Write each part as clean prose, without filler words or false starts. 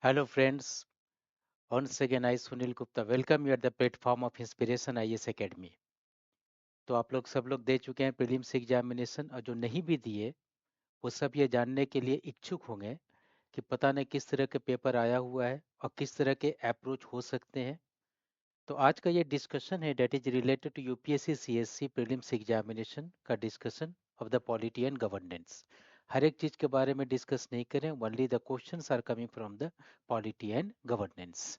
Hello friends, once again I Sunil Gupta welcome you at the platform of Inspiration IAS Academy। तो आप लोग सब लोग दे चुके हैं प्रीलिम्स एग्जामिनेशन और जो नहीं भी दिए वो सब ये जानने के लिए इच्छुक होंगे कि पता नहीं किस तरह के पेपर आया हुआ है और किस तरह के अप्रोच हो सकते हैं। तो आज का ये डिस्कशन है that is related to UPSC CSC prelims examination का discussion of the polity and governance. हर एक चीज के बारे में डिस्कस नहीं करें, only the questions are coming from the polity and governance.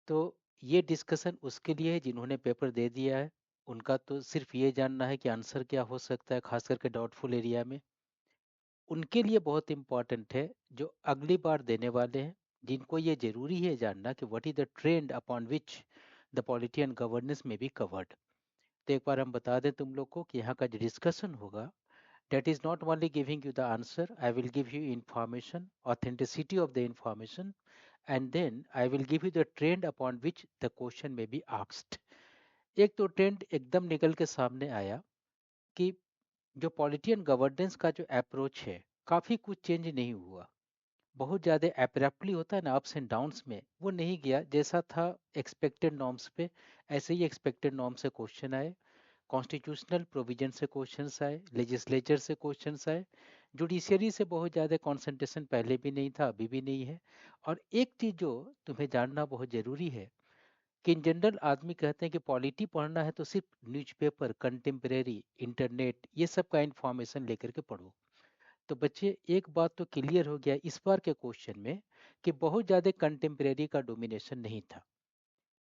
तो ये डिस्कशन उसके लिए है जिन्होंने पेपर दे दिया है, उनका तो सिर्फ ये जानना है कि आंसर क्या हो सकता है, खास करके डाउटफुल एरिया में। उनके लिए बहुत इंपॉर्टेंट है जो अगली बार देने वाले हैं, जिनको ये जरूरी है जानना कि what is the trend upon which the polity and governance में बी कवर्ड। तो एक बार हम बता दें तुम लोग को कि यहाँ का जो डिस्कशन होगा, that is not only giving you the answer, I will give you information, authenticity of the information, and then I will give you the trend upon which the question may be asked। एक तो trend एकदम निकल के सामने आया कि जो polity and governance का जो अप्रोच है, काफी कुछ चेंज नहीं हुआ। बहुत ज्यादा एब्रप्टली होता है ना अप्स एंड डाउन्स में, वो नहीं गया। जैसा था एक्सपेक्टेड नॉर्म्स पे, ऐसे ही एक्सपेक्टेड नॉर्म से क्वेश्चन आए, कॉन्स्टिट्यूशनल प्रोविजन से क्वेश्चंस आए, लेजिस्लेचर से क्वेश्चंस आए। जुडिशियरी से बहुत ज़्यादा कंसंट्रेशन पहले भी नहीं था, अभी भी नहीं है। और एक चीज़ जो तुम्हें जानना बहुत ज़रूरी है कि इन जनरल आदमी कहते हैं कि पॉलिटी पढ़ना है तो सिर्फ न्यूज़पेपर, कंटेम्प्रेरी, इंटरनेट, ये सब का इंफॉर्मेशन लेकर के पढ़ो। तो बच्चे एक बात तो क्लियर हो गया इस बार के क्वेश्चन में कि बहुत ज़्यादा कंटेम्प्रेरी का डोमिनेशन नहीं था।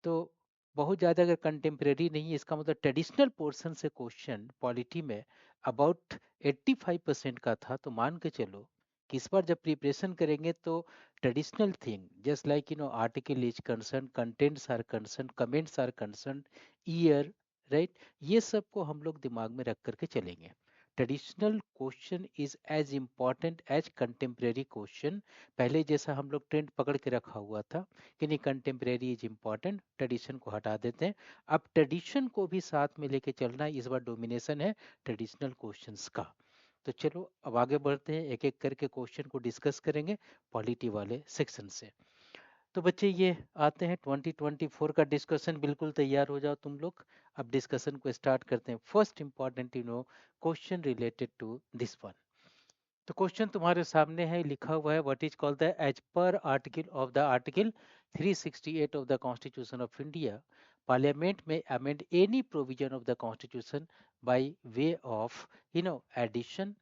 तो बहुत ज़्यादा अगर कंटेम्प्रेरी नहीं है, इसका मतलब ट्रेडिशनल पोर्शन से क्वेश्चन पॉलिटी में अबाउट 85% का था। तो मान के चलो कि इस बार जब प्रिपरेशन करेंगे तो traditional thing just like article is concern, contents are concern, comments are concern, year, right, ये सब को हम लोग दिमाग में रख करके चलेंगे। Traditional question is as important as contemporary question. पहले जैसा हम लोग ट्रेंड पकड़ के रखा हुआ था कि नहीं कंटेम्प्रेरी इज इम्पॉर्टेंट, ट्रेडिशन को हटा देते हैं। अब ट्रेडिशन को भी साथ में लेके चलना है, इस बार डोमिनेशन है ट्रेडिशनल क्वेश्चंस का। तो चलो अब आगे बढ़ते हैं, एक एक करके क्वेश्चन को डिस्कस करेंगे पॉलिटी वाले सेक्शन से। तो बच्चे ये आते हैं 2024 का डिस्कशन, बिल्कुल तैयार हो जाओ तुम लोग। अब डिस्कशन को स्टार्ट करते हैं। First important question related to this one. तो क्वेश्चन तुम्हारे सामने है, लिखा हुआ है what is called the as per article of the article 368 of the constitution of India, parliament में amend any provision of the constitution by way of addition,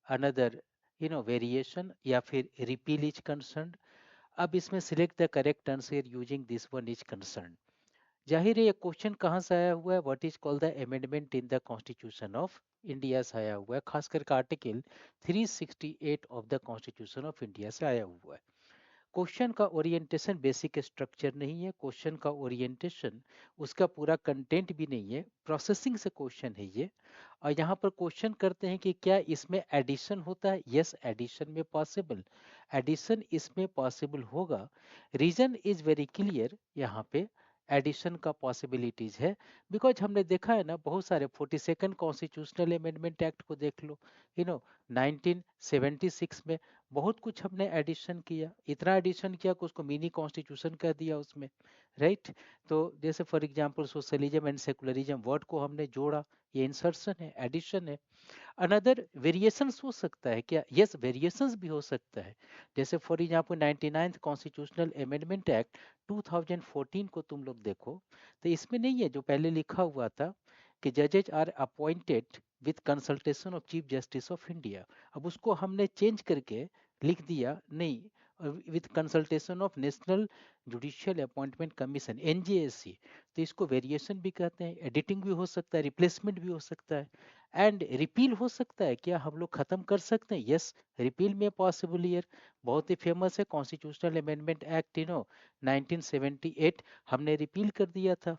another variation, या फिर रिपील इज कंसर्न। अब इसमें select the correct answer using this one is concern. जाहिर है ये question कहाँ से आया हुआ है, what is called the amendment in the constitution of India से आया हुआ है, खास करके article 368 of the constitution of India से आया हुआ है। क्वेश्चन का ओरिएंटेशन बेसिक स्ट्रक्चर नहीं है, क्वेश्चन का ओरिएंटेशन उसका पूरा कंटेंट भी नहीं है, प्रोसेसिंग से क्वेश्चन है ये। और यहाँ पर क्वेश्चन करते हैं कि क्या इसमें एडिशन होता है। यस, एडिशन में पॉसिबल, एडिशन इसमें पॉसिबल होगा। रीजन इज वेरी क्लियर, यहाँ पे एडिशन का पॉसिबिलिटीज है। बिकॉज हमने देखा है ना बहुत सारे 42nd कॉन्स्टिट्यूशनल अमेंडमेंट एक्ट को देख लो, 1976 में बहुत कुछ हमने एडिशन किया, इतना एडिशन किया कि उसको मिनी कॉन्स्टिट्यूशन कर दिया उसमें, राइट। तो जैसे for example socialism and secularism word को हमने जोड़ा, ये इंसर्शन है, एडिशन है। अनदर वेरिएशंस हो सकता है क्या, यस वेरिएशंस भी हो सकता है। जैसे for example 99th constitutional amendment act 2014 को तुम लोग देखो, तो इसमें नहीं है जो पहले लिखा हुआ था कि जजेज are appointed with consultation of chief justice of India. अब उसको हमने चेंज करके लिख दिया नहीं, with consultation of national judicial appointment commission, NJSC. तो इसको वेरिएशन भी कहते हैं, एडिटिंग भी हो सकता है, रिप्लेसमेंट भी हो सकता है, एंड रिपील हो सकता है। क्या हम लोग खत्म कर सकते हैं? यस, रिपील में पॉसिबल ईयर बहुत ही फेमस है कॉन्स्टिट्यूशनल अमेंडमेंट एक्ट 1978, हमने रिपील कर दिया था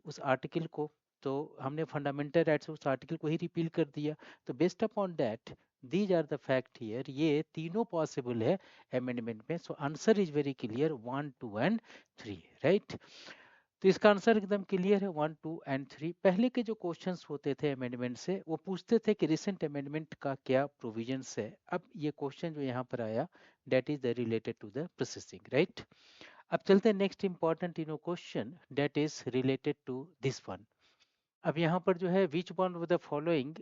उस आर्टिकल को। तो हमने फंडामेंटल राइट्स उस आर्टिकल को ही रिपील कर दिया। तो based upon that these are the fact here, ये तीनों पॉसिबल है अमेंडमेंट में। So answer is very clear, 1 2 and 3, right. तो इसका आंसर एकदम क्लियर है, 1, 2 एंड 3। पहले के जो क्वेश्चंस होते थे अमेंडमेंट से, वो पूछते थे कि रिसेंट अमेंडमेंट का क्या प्रोविजंस है। अब ये क्वेश्चन जो यहाँ पर आया, that is the related to the processing, right. अब चलते हैं next important question, that is related to this one. अब यहाँ पर जो है, which one of the following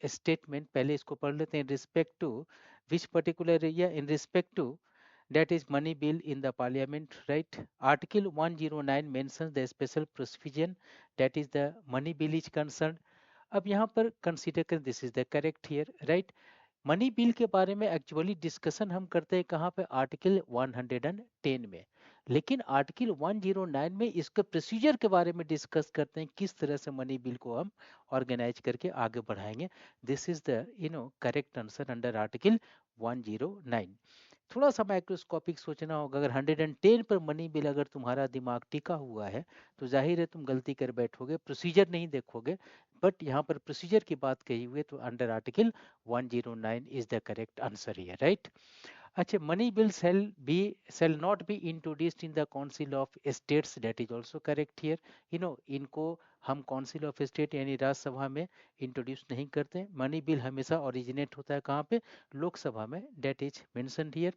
statement, पहले इसको पढ़ लेते हैं, respect to which particular area, in respect to that is money bill in the parliament, right? Article 109 mentions the special provision, that is the money bill is concerned. अब यहाँ पर consider करें, this is the correct here, right. Money bill के बारे में actually discussion हम करते हैं कहाँ पे, आर्टिकल 110 में। लेकिन आर्टिकल 109 में इसके प्रोसीजर के बारे में डिस्कस करते हैं, किस तरह से मनी बिल को हम ऑर्गेनाइज करके आगे बढ़ाएंगे। This is the correct answer under article 109। थोड़ा सा माइक्रोस्कोपिक सोचना होगा, अगर 110 पर मनी बिल अगर तुम्हारा दिमाग टिका हुआ है, तो जाहिर है तुम गलती कर बैठोगे, प्रोसीजर नहीं देखोगे। बट यहाँ पर प्रोसीजर की बात कही हुई है, तो under article 109 is the correct answer here, right. अच्छा, money bill shall not be introduced in the council of states, that is also correct here। इनको हम काउंसिल ऑफ स्टेट यानी राज्यसभा में इंट्रोड्यूस नहीं करते। मनी बिल हमेशा ओरिजिनेट होता है कहाँ पे, लोकसभा में, that is mentioned here.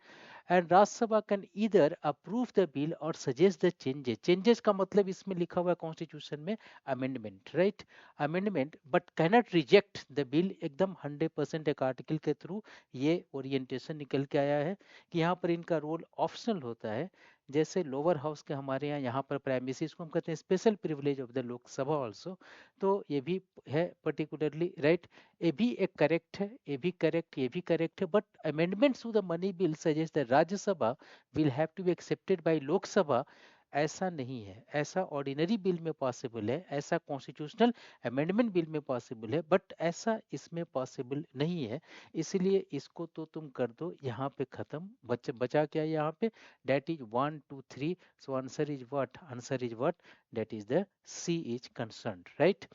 And Rajya Sabha can either approve the bill और सजेस्ट द चेंजेस। चेंजेस का मतलब इसमें लिखा हुआ है कॉन्स्टिट्यूशन में amendment, right, amendment, but cannot reject the bill. एकदम 100% एक आर्टिकल के थ्रू ये ओरिएंटेशन निकल के आया है कि यहाँ पर इनका रोल ऑप्शनल होता है। जैसे लोअर हाउस के हमारे यहाँ पर प्राइमेसी को हम कहते हैं special privilege of the Lok Sabha also. तो ये भी है पर्टिकुलरली, राइट। ये भी एक करेक्ट है, ये भी करेक्ट, ये भी करेक्ट है। But amendments to the money bill suggest the Rajya Sabha will have to be accepted by Lok Sabha. ऐसा नहीं है, ऐसा ऑर्डिनरी बिल में पॉसिबल है, ऐसा कॉन्स्टिट्यूशनल अमेंडमेंट बिल में पॉसिबल है, बट ऐसा इसमें पॉसिबल नहीं है। इसलिए इसको तो तुम कर दो यहाँ पे खत्म। बचा क्या है यहाँ पे, that is 1, 2, 3। So answer is what, answer is what, that is the C is concern, right.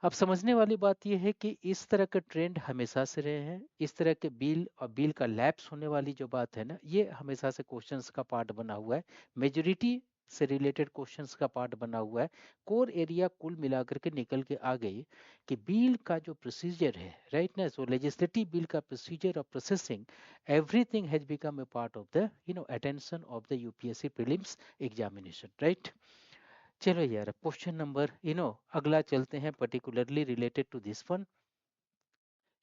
अब समझने वाली बात यह है कि इस तरह का ट्रेंड हमेशा से रहे हैं। इस तरह के बिल और बिल का लैप्स होने वाली जो बात है ना, ये हमेशा से क्वेश्चंस का पार्ट बना हुआ है। मेजोरिटी से रिलेटेड क्वेश्चंस का पार्ट बना हुआ है। कोर एरिया कुल मिलाकर के निकल के आ गई कि बिल का जो प्रोसीजर है, राइट ना, सो लेजिस्लेटिव बिल का प्रोसीजर और processing, everything has become a part of the attention of the UPSC prelims examination, right. चलो यार, क्वेश्चन नंबर अगला चलते हैं, particularly related to this one.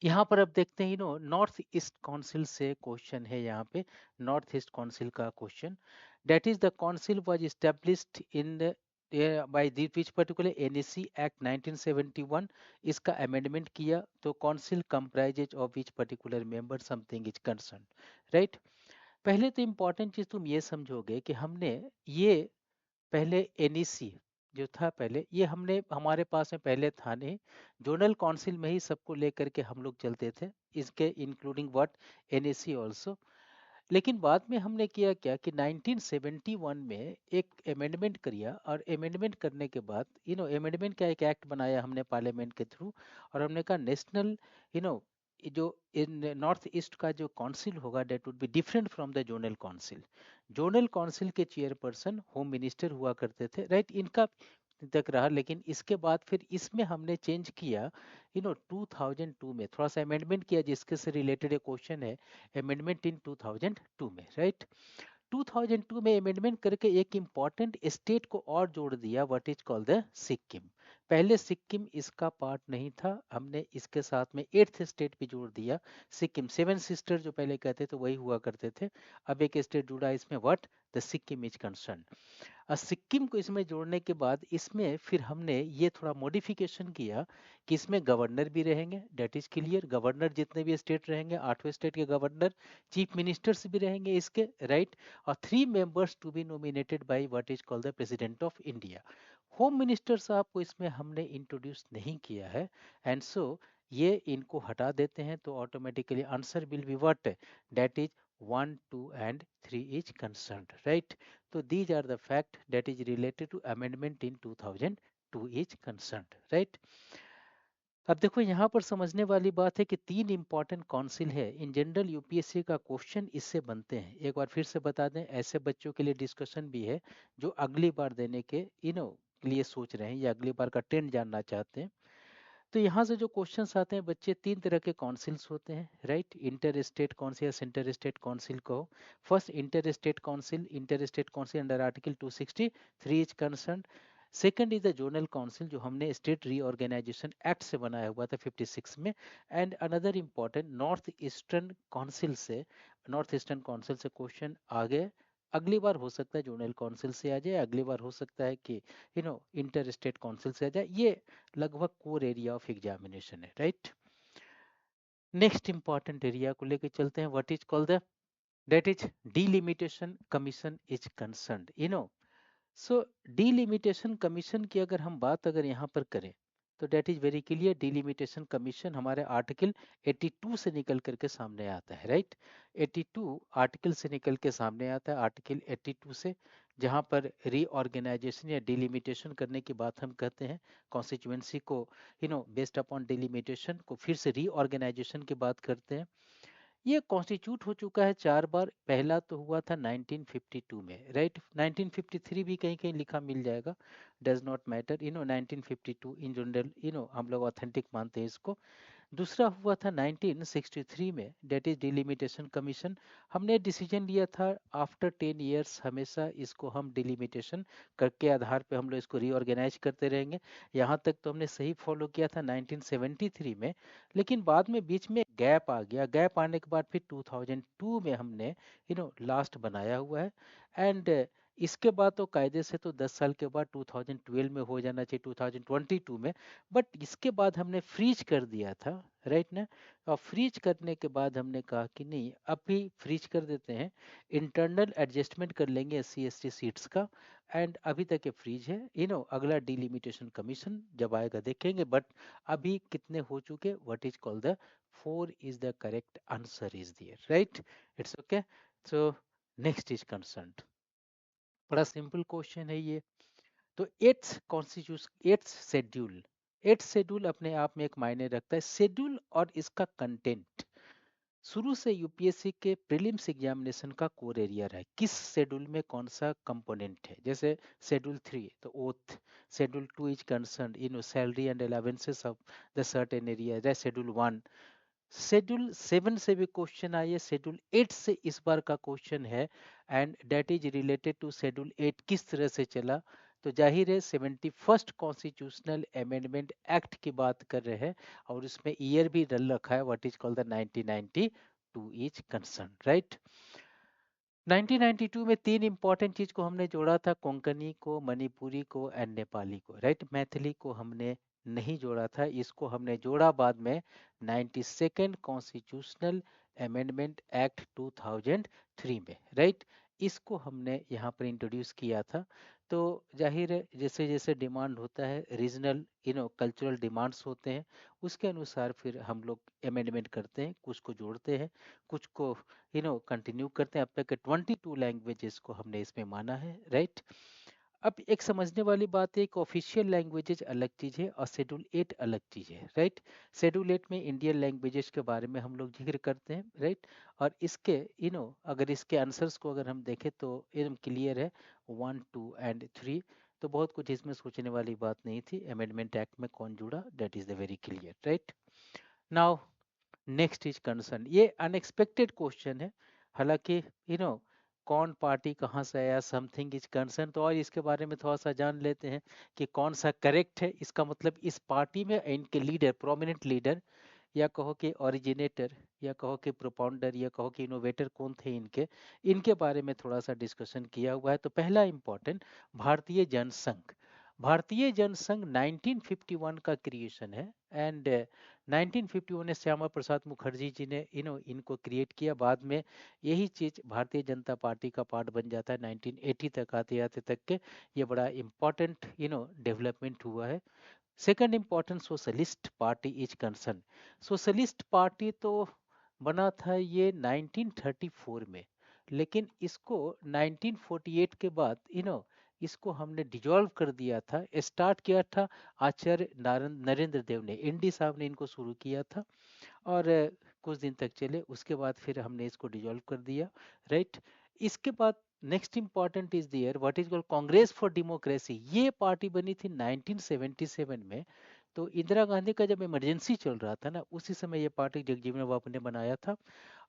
यहाँ पर अब देखते हैं, नॉर्थ ईस्ट काउंसिल से क्वेश्चन है यहाँ पे। नॉर्थ ईस्ट काउंसिल का question, that is the council was established in by the which particular NAC act 1971। इसका अमेंडमेंट किया, तो council comprises of which particular member, something is concern, right. पहले तो इंपॉर्टेंट चीज तुम ये समझोगे कि हमने ये पहले एनईसी जो था, पहले ये हमने हमारे पास में पहले था नहीं। जोनल काउंसिल में ही सबको लेकर के हम लोग चलते थे, इसके इंक्लूडिंग व्हाट, एनईसी ऑल्सो। लेकिन बाद में हमने किया क्या कि 1971 में एक अमेंडमेंट किया, और अमेंडमेंट करने के बाद अमेंडमेंट का एक एक्ट बनाया हमने पार्लियामेंट के थ्रू। और हमने कहा नेशनल यू नो जो इन नॉर्थ ईस्ट का जो काउंसिल होगा, that would be different from the zonal council. Zonal council के चेयरपर्सन होम मिनिस्टर हुआ करते थे, राइट, इनका तक रहा। लेकिन इसके बाद फिर इसमें हमने चेंज किया 2002 में, थोड़ा सा अमेंडमेंट किया, जिसके से रिलेटेड एक क्वेश्चन है, अमेंडमेंट इन 2002 में, राइट। 2002 में अमेंडमेंट करके एक इंपॉर्टेंट स्टेट को और जोड़ दिया, what is called the Sikkim. पहले सिक्किम इसका पार्ट नहीं था, हमने इसके साथ में एट्थ स्टेट भी जोड़ दिया, सिक्किम। सेवन सिस्टर जो पहले कहते थे वही हुआ करते थे, अब एक स्टेट जुड़ा इसमें, what, the Sikkim is concern. और सिक्किम को इसमें जोड़ने के बाद इसमें फिर हमने ये थोड़ा मॉडिफिकेशन किया कि इसमें गवर्नर भी रहेंगे, डेट इज क्लियर। गवर्नर जितने भी स्टेट रहेंगे, आठवें स्टेट के गवर्नर, चीफ मिनिस्टर्स भी रहेंगे इसके, राइट। और 3 members to be nominated by what is called the president of India. Home minister साहब को इसमें हमने इंट्रोड्यूस नहीं किया है, एंड सो ये इनको हटा देते हैं, तो automatically answer will be what, that is 1, 2 and 3 is concerned, right? So these are the fact that is related to amendment in 2002 is concerned, right? अब देखो यहाँ पर समझने वाली बात है कि तीन इंपॉर्टेंट काउंसिल है इन जनरल। यूपीएससी का क्वेश्चन इससे बनते हैं। एक बार फिर से बता दें, ऐसे बच्चों के लिए डिस्कशन भी है जो अगली बार देने के लिए सोच रहे हैं या अगली बार का ट्रेंड जानना चाहते हैं। तो यहाँ से जो क्वेश्चंस आते हैं बच्चे, तीन तरह के काउंसिल्स होते हैं, राइट। इंटर स्टेट काउंसिल या सेंटर स्टेट काउंसिल कहो। First inter state council under article 263 is concern. Second is the zonal council जो हमने स्टेट रीऑर्गेनाइजेशन एक्ट से बनाया हुआ था 56 में। And another important north eastern council से क्वेश्चन आ गए। अगली बार हो सकता है जोनल काउंसिल से आ जाए, अगली बार हो सकता है कि इंटर स्टेट काउंसिल से आ जाए। ये लगभग कोर एरिया ऑफ एग्जामिनेशन है, राइट। नेक्स्ट इंपॉर्टेंट एरिया को लेके चलते हैं, what is called the that is delimitation commission is concerned. So delimitation commission की अगर हम बात यहाँ पर करें तो that is very clear. Delimitation commission हमारे आर्टिकल 82 से निकल करके सामने आता है, राइट। 82 आर्टिकल से निकल के सामने आता है, आर्टिकल 82 से, जहां पर रीऑर्गेनाइजेशन या डिलिमिटेशन करने की बात हम कहते हैं। कॉन्स्टिट्यूएंसी को बेस्ड अपॉन डिलिमिटेशन को फिर से रीऑर्गेनाइजेशन की बात करते हैं। ये कॉन्स्टिट्यूट हो चुका है 4 बार। पहला तो हुआ था 1952 में, राइट। 1953 भी कहीं कहीं लिखा मिल जाएगा, does not matter. 1952 in general हम लोग ऑथेंटिक मानते हैं इसको। दूसरा हुआ था 1963 में, डेट इज डिलिमिटेशन कमीशन। हमने डिसीजन लिया था आफ्टर 10 इयर्स हमेशा इसको हम डिलिमिटेशन करके आधार पे हम लोग इसको रीऑर्गेनाइज करते रहेंगे। यहाँ तक तो हमने सही फॉलो किया था 1973 में। लेकिन बाद में बीच में गैप आ गया। गैप आने के बाद फिर 2002 में हमने लास्ट बनाया हुआ है। एंड इसके बाद तो कायदे से तो 10 साल के बाद 2012 में हो जाना चाहिए, 2022 में। बट इसके बाद हमने फ्रीज कर दिया था, राइट ना। और फ्रीज करने के बाद हमने कहा कि नहीं, अभी फ्रीज कर देते हैं, इंटरनल एडजस्टमेंट कर लेंगे SC ST सीट्स का। एंड अभी तक ये फ्रीज है। अगला डिलिमिटेशन कमीशन जब आएगा देखेंगे। बट अभी कितने हो चुके, what is called the 4 is the correct answer is there, right. It's okay. So next is concern. बड़ा सिंपल क्वेश्चन है ये। तो एट्थ शेड्यूल अपने आप में एक मायने रखता है। शेड्यूल और इसका कंटेंट शुरू से यूपीएससी के प्रीलिम्स एग्जामिनेशन का कोर एरिया रहा है। किस शेड्यूल में कौन सा कंपोनेंट है। जैसे शेड्यूल 3 तो oath, schedule 2 is concern salary and allowances of the certain area, schedule 1। Schedule 7 से भी क्वेश्चन आए, शेड्यूल 8 से इस बार का क्वेश्चन है। And that is related to schedule 8 किस तरह से चला। तो जाहिर है 71st कॉन्स्टिट्यूशनल अमेंडमेंट एक्ट की बात कर रहे हैं, और उसमें ईयर भी डल रखा है, what is called the 1992 is concern, right. 1992 में तीन इंपॉर्टेंट चीज को हमने जोड़ा था, कोंकणी को, मणिपुरी को एंड नेपाली को, राइट। मैथिली को हमने नहीं जोड़ा था, इसको हमने जोड़ा बाद में 92nd कॉन्स्टिट्यूशनल अमेंडमेंट एक्ट 2003 में, राइट। इसको हमने यहाँ पर इंट्रोड्यूस किया था। तो जाहिर है जैसे जैसे डिमांड होता है, रीजनल कल्चरल डिमांड्स होते हैं, उसके अनुसार फिर हम लोग अमेंडमेंट करते हैं, कुछ को जोड़ते हैं, कुछ को कंटिन्यू करते हैं। अब तक के 22 लैंग्वेजेस को हमने इसमें माना है, राइट। अब एक समझने वाली बात है कि ऑफिशियल लैंग्वेजेज अलग चीज है और शेड्यूल 8 अलग चीज है, राइट। शेड्यूल 8 में इंडियन लैंग्वेजेस के बारे में हम लोग जिक्र करते हैं, राइट। और इसके अगर इसके आंसर्स को अगर हम देखें तो एकदम क्लियर है, 1 2 एंड 3। तो बहुत कुछ इसमें सोचने वाली बात नहीं थी। अमेंडमेंट एक्ट में कौन जुड़ा, that is the very clear, right. Now next is concern. ये अनएक्सपेक्टेड क्वेश्चन है, हालांकि कौन पार्टी कहाँ से आया, समथिंग इज कंसर्न। तो और इसके बारे में थोड़ा सा जान लेते हैं कि कौन सा करेक्ट है। इसका मतलब इस पार्टी में इनके लीडर, प्रोमिनेंट लीडर, या कहो कि ओरिजिनेटर, या कहो कि प्रोपाउंडर, या कहो कि इनोवेटर कौन थे इनके, इनके बारे में थोड़ा सा डिस्कशन किया हुआ है। तो पहला इंपॉर्टेंट, भारतीय जनसंघ। भारतीय जनसंघ 1951 का क्रिएशन है। एंड 1951 में श्यामा प्रसाद मुखर्जी जी ने इनको क्रिएट किया। बाद में यही चीज भारतीय जनता पार्टी का पार्ट बन जाता है 1980 तक, आते आते तक के। ये बड़ा इंपॉर्टेंट डेवलपमेंट हुआ है। Second important, socialist party is concern. Socialist party तो बना था ये 1934 में, लेकिन इसको 1948 के बाद इसको हमने डिजॉल्व कर दिया था। स्टार्ट किया था आचार्य नरेंद्र देव ने, इंडी साहब ने इनको शुरू किया था, और कुछ दिन तक चले, उसके बाद फिर हमने इसको डिजॉल्व कर दिया, राइट। इसके बाद next important is there what is called Congress for Democracy. ये पार्टी बनी थी 1977 में। तो इंदिरा गांधी का जब इमरजेंसी चल रहा था ना, उसी समय ये पार्टी जगजीवन बाबू ने बनाया था।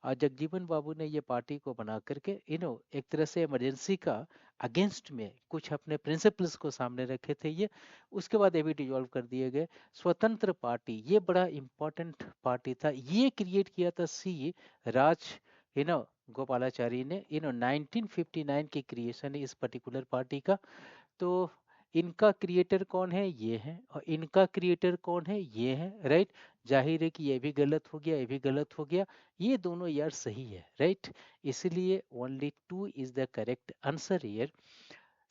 और जगजीवन बाबू ने ये पार्टी को बना करके एक तरह से इमरजेंसी का अगेंस्ट में कुछ अपने प्रिंसिपल्स को सामने रखे थे ये। उसके बाद ये भी डिजॉल्व कर दिए गए। स्वतंत्र पार्टी, ये बड़ा इंपॉर्टेंट पार्टी था, ये क्रिएट किया था सी राज यू नो गोपालाचारी ने। 1959 की क्रिएशन है इस पर्टिकुलर पार्टी का। तो इनका क्रिएटर कौन है, ये है, और इनका क्रिएटर कौन है, ये है, राइट। जाहिर है कि ये भी गलत हो गया, ये भी गलत हो गया, ये दोनों यार सही है, राइट। इसलिए only two is the correct answer here.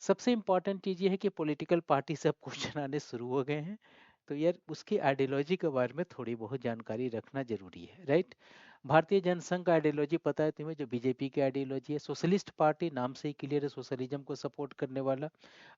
सबसे इंपॉर्टेंट चीज ये है कि पॉलिटिकल पार्टी से अब क्वेश्चन आने शुरू हो गए हैं, तो यार उसकी आइडियोलॉजी के बारे में थोड़ी बहुत जानकारी रखना जरूरी है, राइट। भारतीय जनसंघ का आइडियोलॉजी पता है तुम्हें, जो बीजेपी की आइडियोलॉजी है। सोशलिस्ट पार्टी नाम से ही क्लियर है, सोशलिज्म को सपोर्ट करने वाला।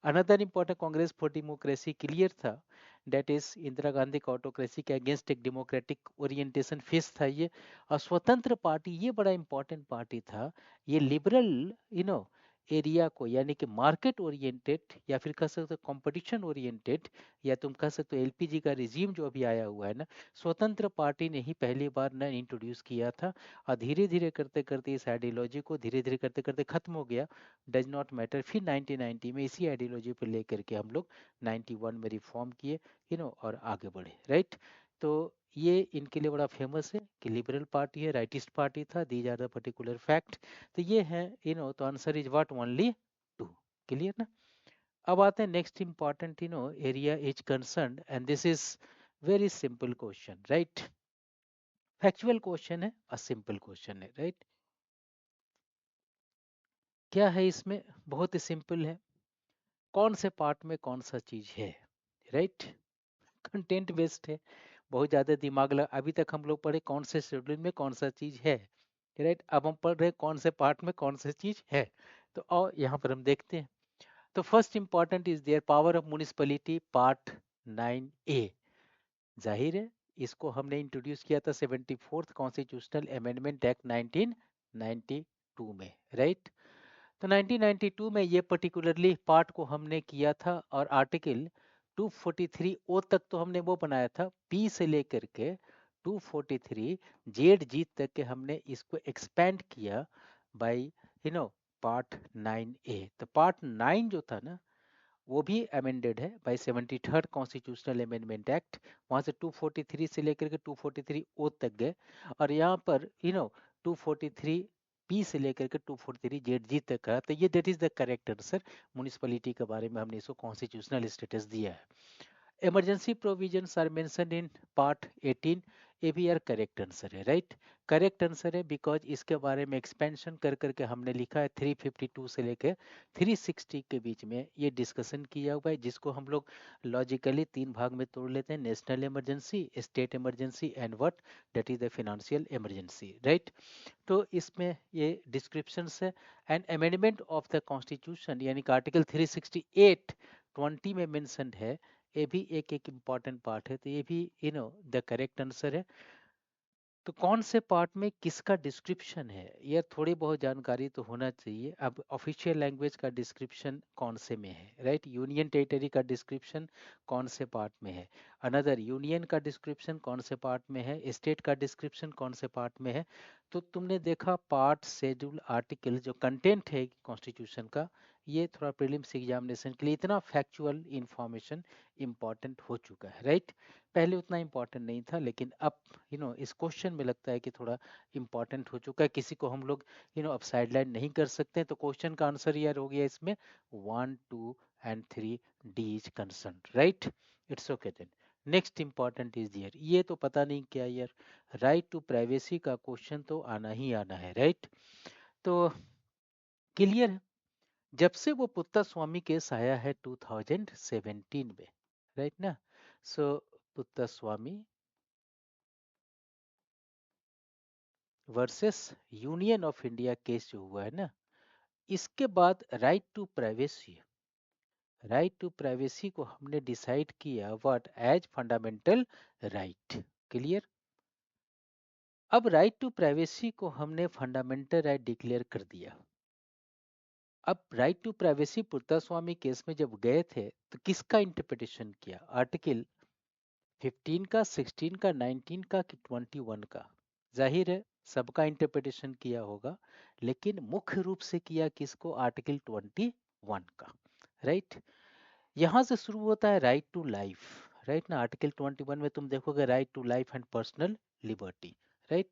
Another important, Congress for democracy clear था, डेट इज इंदिरा गांधी का ऑटोक्रेसी के अगेंस्ट एक डेमोक्रेटिक ओरिएंटेशन फेस था ये। और स्वतंत्र पार्टी, ये बड़ा इंपॉर्टेंट पार्टी था, ये लिबरल यू नो एरिया को, यानी कि मार्केट ओरिएंटेड, या फिर कह सकते हो कंपटीशन ओरिएंटेड, या तुम कह सकते हो एलपीजी का रिजीम जो अभी आया हुआ है ना, स्वतंत्र पार्टी ने ही पहली बार न इंट्रोड्यूस किया था। और धीरे धीरे करते करते इस आइडियोलॉजी को धीरे धीरे करते करते खत्म हो गया, डज नॉट मैटर। फिर 1990 में इसी आइडियोलॉजी पर लेकर के हम लोग 91 में रिफॉर्म किए, और आगे बढ़े, राइट। तो ये इनके लिए बड़ा फेमस है कि लिबरल पार्टी है, राइटिस्ट पार्टी था, these are the particular fact. तो ये है, तो answer is what, only two. Clear ना। अब आते हैं next important area is concern, and this is very simple question, right. Factual question है, और सिंपल क्वेश्चन है, राइट। क्या है इसमें, बहुत ही सिंपल है। कौन से पार्ट में कौन सा चीज है, राइट। कंटेंट बेस्ड है, बहुत ज्यादा दिमाग लगा। अभी तक हम लोग पढ़े कौन से शेड्यूल में कौन सा चीज है, राइट। अब हम पढ़ रहे हैं कौन से पार्ट में कौन सा चीज है। तो और यहाँ पर हम देखते हैं। तो first important is their power of municipality, part 9A। जाहिर है, इसको हमने इंट्रोड्यूस किया था 74th कॉन्स्टिट्यूशनल अमेंडमेंट एक्ट 1992 में, राइट। तो 1992 में ये पर्टिकुलरली पार्ट को हमने किया था, और आर्टिकल 243 ओ तक तो हमने वो बनाया था, पी से लेकर के 243 जेड जी तक के हमने इसको एक्सपेंड किया बाय पार्ट 9A। तो पार्ट 9 जो था ना, वो भी अमेंडेड है bye 73rd constitutional amendment act. वहां से 243 से लेकर के 243 ओ तक गए, और यहाँ पर 243 पी से लेकर के 243 जेड जी तक का। तो ये that is the correct answer. Municipality के बारे में हमने इसको कॉन्स्टिट्यूशनल स्टेटस दिया है। Emergency provisions are mentioned in part 18, ये भी यार करेक्ट आंसर है, राइट। करेक्ट आंसर है, बिकॉज इसके बारे में एक्सपेंशन कर करके हमने लिखा है 352 से लेकर 360 के बीच में ये डिस्कशन किया हुआ है, जिसको हम लोग लॉजिकली तीन भाग में तोड़ लेते हैं, national emergency, state emergency, and what, that is the financial emergency, right. तो इसमें ये डिस्क्रिप्शन है। And amendment of the constitution, यानी कि आर्टिकल 368 20 में मेंशन्ड है, ये भी एक एक इम्पॉर्टेंट पार्ट है। तो ये भी द करेक्ट आंसर है। तो कौन से पार्ट में किसका डिस्क्रिप्शन है, यह थोड़ी बहुत जानकारी तो होना चाहिए। अब ऑफिशियल लैंग्वेज का डिस्क्रिप्शन कौन से में है, राइट। यूनियन टेरिटरी का डिस्क्रिप्शन कौन से पार्ट में है, अनदर यूनियन का डिस्क्रिप्शन कौन से पार्ट में है, स्टेट का डिस्क्रिप्शन कौन से पार्ट में है। तो तुमने देखा पार्ट, शेड्यूल, आर्टिकल, जो कंटेंट है कॉन्स्टिट्यूशन का, ये थोड़ा प्रीलिम्स एग्जामिनेशन के लिए इतना फैक्चुअल इंफॉर्मेशन इंपॉर्टेंट हो चुका है, राइट। पहले उतना इम्पोर्टेंट नहीं था, लेकिन अब इस क्वेश्चन में लगता है कि थोड़ा इम्पोर्टेंट हो चुका है। किसी को हम लोग अब साइडलाइन नहीं कर सकते। तो क्वेश्चन का आंसर यार हो गया इसमें 1, 2 and 3 D is concern, right. It's okay then. Next important is here, ये तो पता नहीं क्या यार, राइट टू प्राइवेसी का क्वेश्चन तो आना ही आना है, राइट। तो क्लियर है, जब से वो पुत्ता स्वामी केस आया है 2017 में, राइट ना। So Puttaswamy versus union of India case जो हुआ है ना, इसके बाद right to privacy right to privacy को हमने डिसाइड किया what as fundamental right. Clear. अब राइट टू प्राइवेसी को हमने फंडामेंटल राइट डिक्लेयर कर दिया। अब right to privacy Puttaswamy case में जब गए थे तो किसका इंटरप्रिटेशन किया? आर्टिकल 15 का, 16 का, 19 का कि 21 का? जाहिर है सबका इंटरप्रिटेशन किया होगा, लेकिन मुख्य रूप से किया किसको? आर्टिकल 21 का। राइट। यहां से शुरू होता है राइट टू लाइफ। राइट ना, आर्टिकल 21 में तुम देखोगे right to life and personal liberty. Right.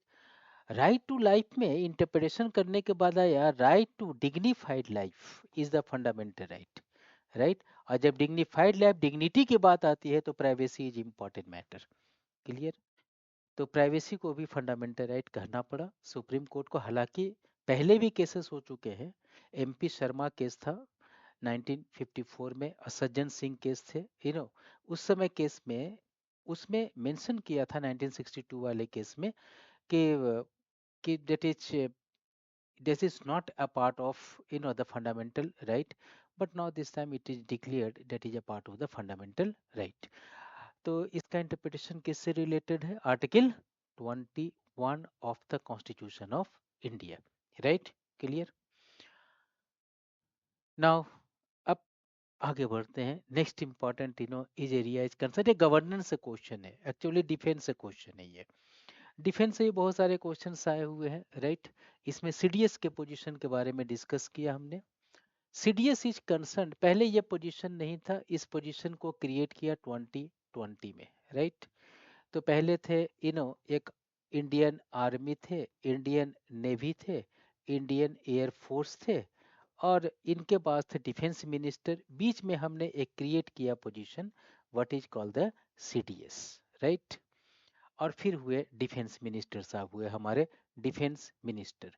Right to life में इंटरप्रिटेशन करने के बाद आया right to dignified life is the fundamental right. Right. और जब डिग्निफाइड लाइफ, डिग्निटी की बात आती है तो privacy is important matter. Clear. तो प्राइवेसी को भी फंडामेंटल राइट कहना पड़ा सुप्रीम कोर्ट को। हालांकि पहले भी केसेस हो चुके हैं। एमपी शर्मा केस था 1954 में, सज्जन सिंह केस थे, उस समय केस में उसमें मेंशन किया था 1962 वाले केस में कि that is this is not a part of the fundamental right, but now this time it is declared that is a part of the fundamental right. तो इसका इंटरप्रिटेशन किससे रिलेटेड है? Article 21 of the constitution of India. Right. Clear. Now अब आगे बढ़ते हैं। Next important is area is concern, ये governance से क्वेश्चन है, एक्चुअली डिफेंस से क्वेश्चन है ये। डिफेंस से ही बहुत सारे क्वेश्चंस आए हुए हैं। राइट। इसमें सीडीएस के पोजीशन के बारे में डिस्कस किया हमने। सीडीएस इज कंसर्न, पहले ये पोजीशन नहीं था, इस पोजीशन को क्रिएट किया 2020 में। राइट। तो पहले थे एक इंडियन आर्मी थे, इंडियन नेवी थे, इंडियन एयर फोर्स थे, और इनके पास थे डिफेंस मिनिस्टर। बीच में हमने एक क्रिएट किया position what is called the CDS. Right. और फिर हुए डिफेंस मिनिस्टर साहब, हुए हमारे डिफेंस मिनिस्टर।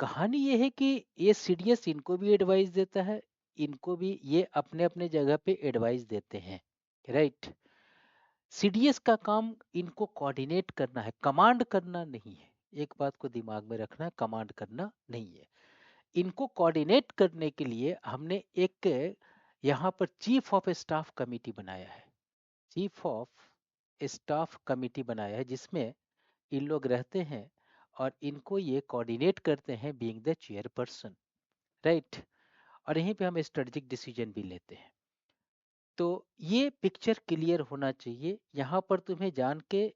कहानी ये है कि ये सीडीएस इनको भी एडवाइस देता है, इनको भी, ये अपने अपने जगह पे एडवाइस देते हैं। राइट। सीडीएस का काम इनको कोऑर्डिनेट करना है, कमांड करना नहीं है। एक बात को दिमाग में रखना है, कमांड करना नहीं है। इनको कोऑर्डिनेट करने के लिए हमने एक यहाँ पर चीफ ऑफ स्टाफ कमिटी बनाया है। चीफ ऑफ स्टाफ कमिटी बनाया है जिसमें इन लोग रहते हैं और इनको ये कोऑर्डिनेट करते हैं बीइंग द चेयरपर्सन। राइट। और यहीं पे हम स्ट्रेटेजिक डिसीजन भी लेते हैं। तो ये पिक्चर क्लियर होना चाहिए। यहाँ पर तुम्हें जान के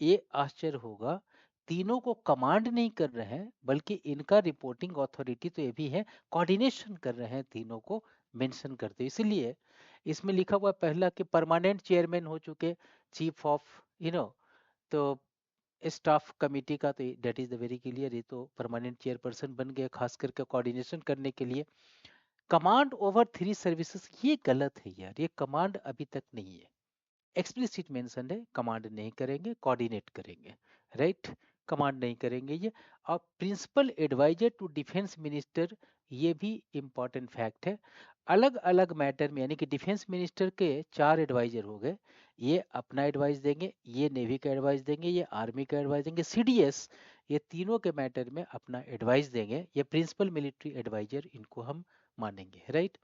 ये आश्चर्य होगा, तीनों को कमांड नहीं कर रहे हैं, बल्कि इनका रिपोर्टिंग अथॉरिटी तो ये भी है, कोऑर्डिनेशन कर रहे हैं, तीनों को मेंशन करते हैं। इसलिए इसमें लिखा हुआ पहला कि परमानेंट चेयरमैन हो चुके चीफ ऑफ तो स्टाफ कमिटी का, तो that is the very clear, ये तो परमानेंट चेयरपर्सन बन गए खास करके कोऑर्डिनेशन करने के लिए। कमांड ओवर 3 सर्विसेज, ये गलत है यार, ये कमांड अभी तक नहीं है। एक्सप्लिसिट मेंशन है कमांड नहीं करेंगे, कोऑर्डिनेट करेंगे। राइट। कमांड नहीं करेंगे ये। और principal advisor to defence minister, ये भी इंपॉर्टेंट फैक्ट है। अलग अलग मैटर में, यानी कि डिफेंस मिनिस्टर के 4 एडवाइजर हो गए, ये अपना एडवाइस देंगे, ये नेवी का एडवाइस देंगे, ये आर्मी का एडवाइस देंगे, सीडीएस ये तीनों के मैटर में अपना एडवाइस देंगे। ये प्रिंसिपल मिलिट्री एडवाइजर, इनको हम मानेंगे। राइट।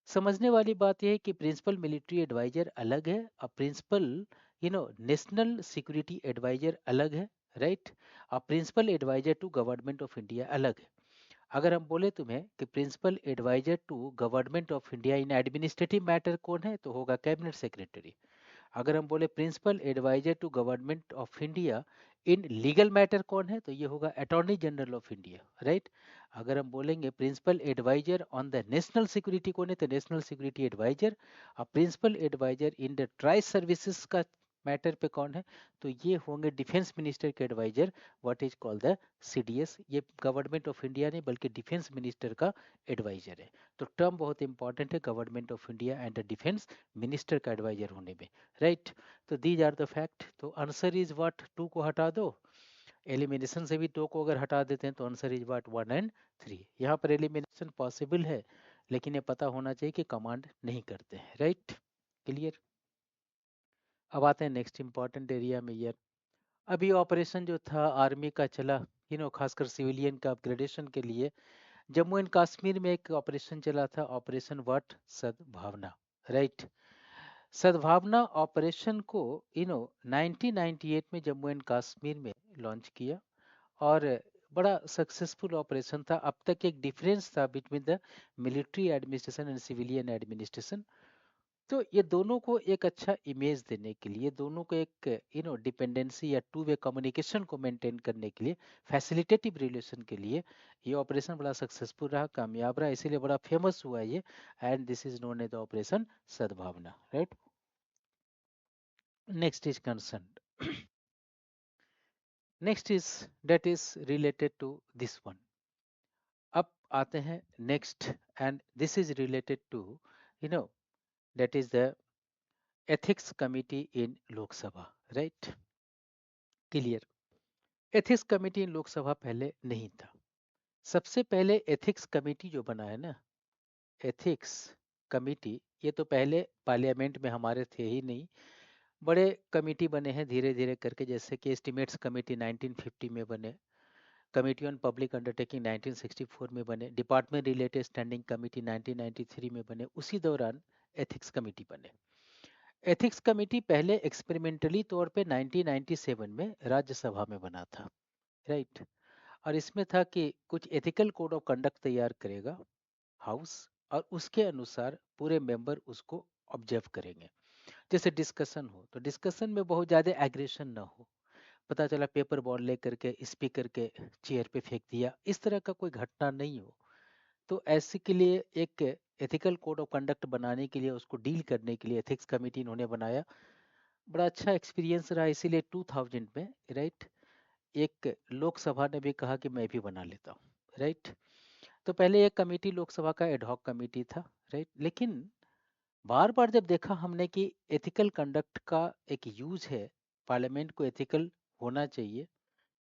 समझने वाली बात यह है कि प्रिंसिपल मिलिट्री एडवाइजर अलग है और प्रिंसिपल नेशनल सिक्योरिटी एडवाइजर अलग है। राइट। और principal advisor to government of India अलग है। अगर हम बोले तुम्हें कि principal advisor to government of India in administrative matter कौन है, तो होगा कैबिनेट सेक्रेटरी। अगर हम बोले principal advisor to government of India in legal matter कौन है, तो ये होगा attorney general of India. Right. अगर हम बोलेंगे principal advisor on the national security कौन है, तो नेशनल सिक्योरिटी एडवाइजर। और principal advisor in the tri services का मैटर पे कौन है, तो ये होंगे डिफेंस मिनिस्टर के advisor, what is called the CDS. ये गवर्नमेंट ऑफ इंडिया नहीं बल्कि डिफेंस मिनिस्टर का एडवाइजर है। तो टर्म बहुत इंपॉर्टेंट है, government of India and the defence minister का एडवाइजर होने में। राइट। तो दीज आर द फैक्ट। तो आंसर इज व्हाट, 2 को हटा दो, एलिमिनेशन से भी 2 को अगर हटा देते हैं तो आंसर इज व्हाट, 1 एंड 3। यहाँ पर एलिमिनेशन पॉसिबल है, लेकिन ये पता होना चाहिए कि कमांड नहीं करते हैं। राइट। क्लियर। अब आते हैं नेक्स्ट इंपॉर्टेंट एरिया में यार। अभी ऑपरेशन जो था आर्मी का चला, खासकर सिविलियन का अपग्रेडेशन के लिए, जम्मू एंड कश्मीर में एक ऑपरेशन चला था, ऑपरेशन व्हाट, सद्भावना, राइट। सद्भावना ऑपरेशन को 1998 में जम्मू एंड कश्मीर में लॉन्च किया, और बड़ा सक्सेसफुल ऑपरेशन था। अब तक एक डिफरेंस था between the military administration and civilian administration. तो ये दोनों को एक अच्छा इमेज देने के लिए, दोनों को एक डिपेंडेंसी या टू वे कम्युनिकेशन को मेंटेन करने के लिए, फैसिलिटेटिव रिलेशन के लिए ये ऑपरेशन बड़ा सक्सेसफुल रहा, कामयाब रहा, इसीलिए बड़ा फेमस हुआ ये। And this is known as the operation Sadbhavana, right. Next is concern, next is that is related to this one. अब आते हैं next, and this is related to you know that is the ethics committee in Lok Sabha, right. Clear. Ethics committee in Lok Sabha पहले नहीं था। सबसे पहले ethics committee जो बना है ना, एथिक्स कमेटी, ये तो पहले पार्लियामेंट में हमारे थे ही नहीं, बड़े कमेटी बने हैं धीरे धीरे करके, जैसे कि एस्टिमेट्स कमेटी 1950 में बने, कमेटी ऑन पब्लिक अंडरटेकिंग 1964 में बने, डिपार्टमेंट रिलेटेड स्टैंडिंग कमेटी 1993 में बने, उसी दौरान एथिक्स कमेटी बने। एथिक्स कमेटी पहले एक्सपेरिमेंटली तौर पे 1997 में राज्यसभा में बना था, राइट। और इसमें था कि कुछ एथिकल कोड ऑफ कंडक्ट तैयार करेगा हाउस, और उसके अनुसार पूरे मेंबर उसको ऑब्जर्व करेंगे। जैसे डिस्कशन हो तो डिस्कशन में बहुत ज़्यादा एग्रेशन ना हो, पता चला पेपर बॉल लेकर के स्पीकर के चेयर पे फेंक दिया, इस तरह का कोई घटना नहीं हो। तो ऐसे के लिए एक एथिकल कोड ऑफ कंडक्ट बनाने के लिए, उसको डील करने के लिए एथिक्स कमेटी इन्होंने बनाया। बड़ा अच्छा एक्सपीरियंस रहा, इसीलिए 2000 में, राइट, एक लोकसभा ने भी कहा कि मैं भी बना लेता हूँ, राइट। तो पहले एक कमेटी लोकसभा का एडहॉक कमेटी था, राइट। लेकिन बार बार जब देखा हमने कि एथिकल कंडक्ट का एक यूज है, पार्लियामेंट को एथिकल होना चाहिए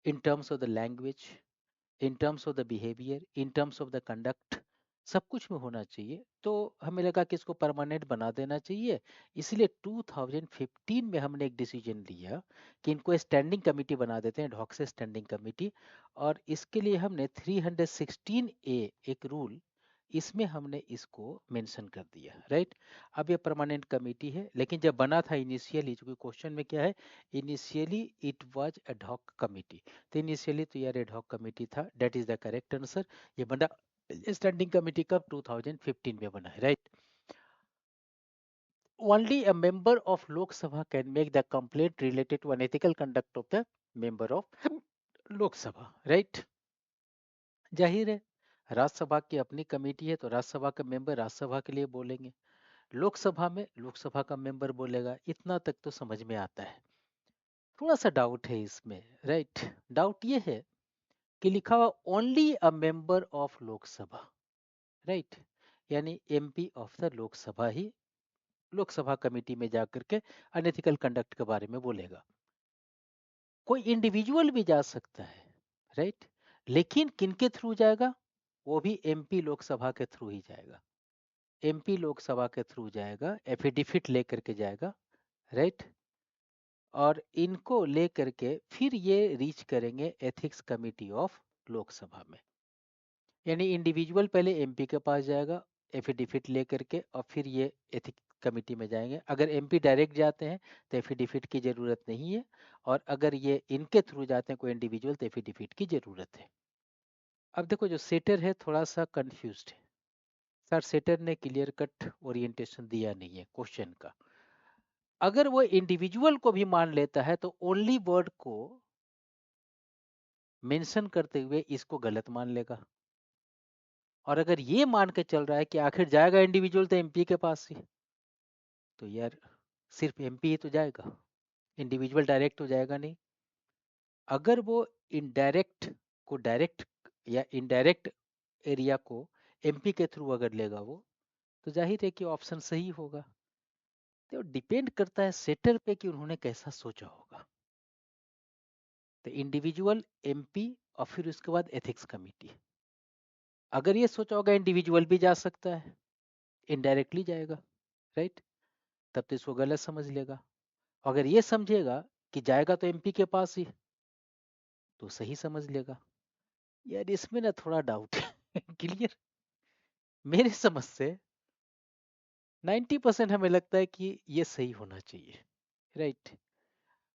in terms of the language, in terms of the behaviour, in terms of the conduct, सब कुछ में होना चाहिए, तो हमें लगा कि इसको परमानेंट बना देना चाहिए। इसलिए 2015 में हमने एक डिसीजन लिया कि इनको स्टैंडिंग कमेटी बना देते हैं, ढॉक से स्टैंडिंग कमेटी। और इसके लिए हमने 316A एक रूल, इसमें हमने इसको मेंशन कर दिया, राइट। अब ये परमानेंट कमेटी है, लेकिन जब बना था इनिशियली, क्योंकि क्वेश्चन में क्या है, initially it was ad hoc committee, तो इनिशियली तो यार एडहॉक कमेटी था, that is the correct answer. ये बना स्टैंडिंग कमेटी कब, 2015 में बना है, right. Only a member of Lok Sabha can make the complaint related to unethical conduct of the member of Lok Sabha, right। जाहिर है, राज्यसभा की अपनी कमेटी है, तो राज्यसभा का मेंबर राज्यसभा के लिए बोलेंगे, लोकसभा में लोकसभा का मेंबर बोलेगा, इतना तक तो समझ में आता है। थोड़ा सा डाउट है इसमें, राइट। डाउट ये है कि लिखा हुआ only a member of Lok Sabha, right, यानी एमपी ऑफ द लोकसभा ही लोकसभा कमेटी में जाकर के अनएथिकल कंडक्ट के बारे में बोलेगा। कोई इंडिविजुअल भी जा सकता है, राइट, लेकिन किनके थ्रू जाएगा, वो भी एमपी लोकसभा के थ्रू ही जाएगा, एमपी लोकसभा के थ्रू जाएगा, एफिडेविट लेकर के जाएगा, राइट। और इनको लेकर के फिर ये रीच करेंगे एथिक्स कमेटी ऑफ लोकसभा में, यानी इंडिविजुअल पहले एमपी के पास जाएगा एफिडेविट लेकर के, और फिर ये एथिक कमेटी में जाएंगे। अगर एमपी डायरेक्ट जाते हैं तो एफिडेविट की जरूरत नहीं है, और अगर ये इनके थ्रू जाते हैं कोई इंडिविजुअल, तो एफिडेविट की जरूरत है। अब देखो जो सेटर है थोड़ा सा कंफ्यूज्ड है, सर सेटर ने क्लियर कट ओरिएंटेशन दिया नहीं है क्वेश्चन का। अगर वो इंडिविजुअल को भी मान लेता है तो ओनली वर्ड को मेंशन करते हुए इसको गलत मान लेगा, और अगर ये मान के चल रहा है कि आखिर जाएगा इंडिविजुअल तो एमपी के पास ही, तो यार सिर्फ एमपी ही तो जाएगा, इंडिविजुअल डायरेक्ट तो जाएगा नहीं। अगर वो इनडायरेक्ट को डायरेक्ट, या इनडायरेक्ट एरिया को एमपी के थ्रू अगर लेगा वो, तो जाहिर है कि ऑप्शन सही होगा। तो डिपेंड करता है सेटर पे कि उन्होंने कैसा सोचा होगा। तो इंडिविजुअल, एमपी, और फिर उसके बाद एथिक्स कमेटी। अगर ये सोचा होगा इंडिविजुअल भी जा सकता है, इनडायरेक्टली जाएगा, राइट, तब तो इसको गलत समझ लेगा। अगर ये समझेगा कि जाएगा तो एमपी के पास ही, तो सही समझ लेगा। यार इसमें ना थोड़ा डाउट है क्लियर? मेरे समझ से 90% हमें लगता है कि ये सही होना चाहिए, राइट?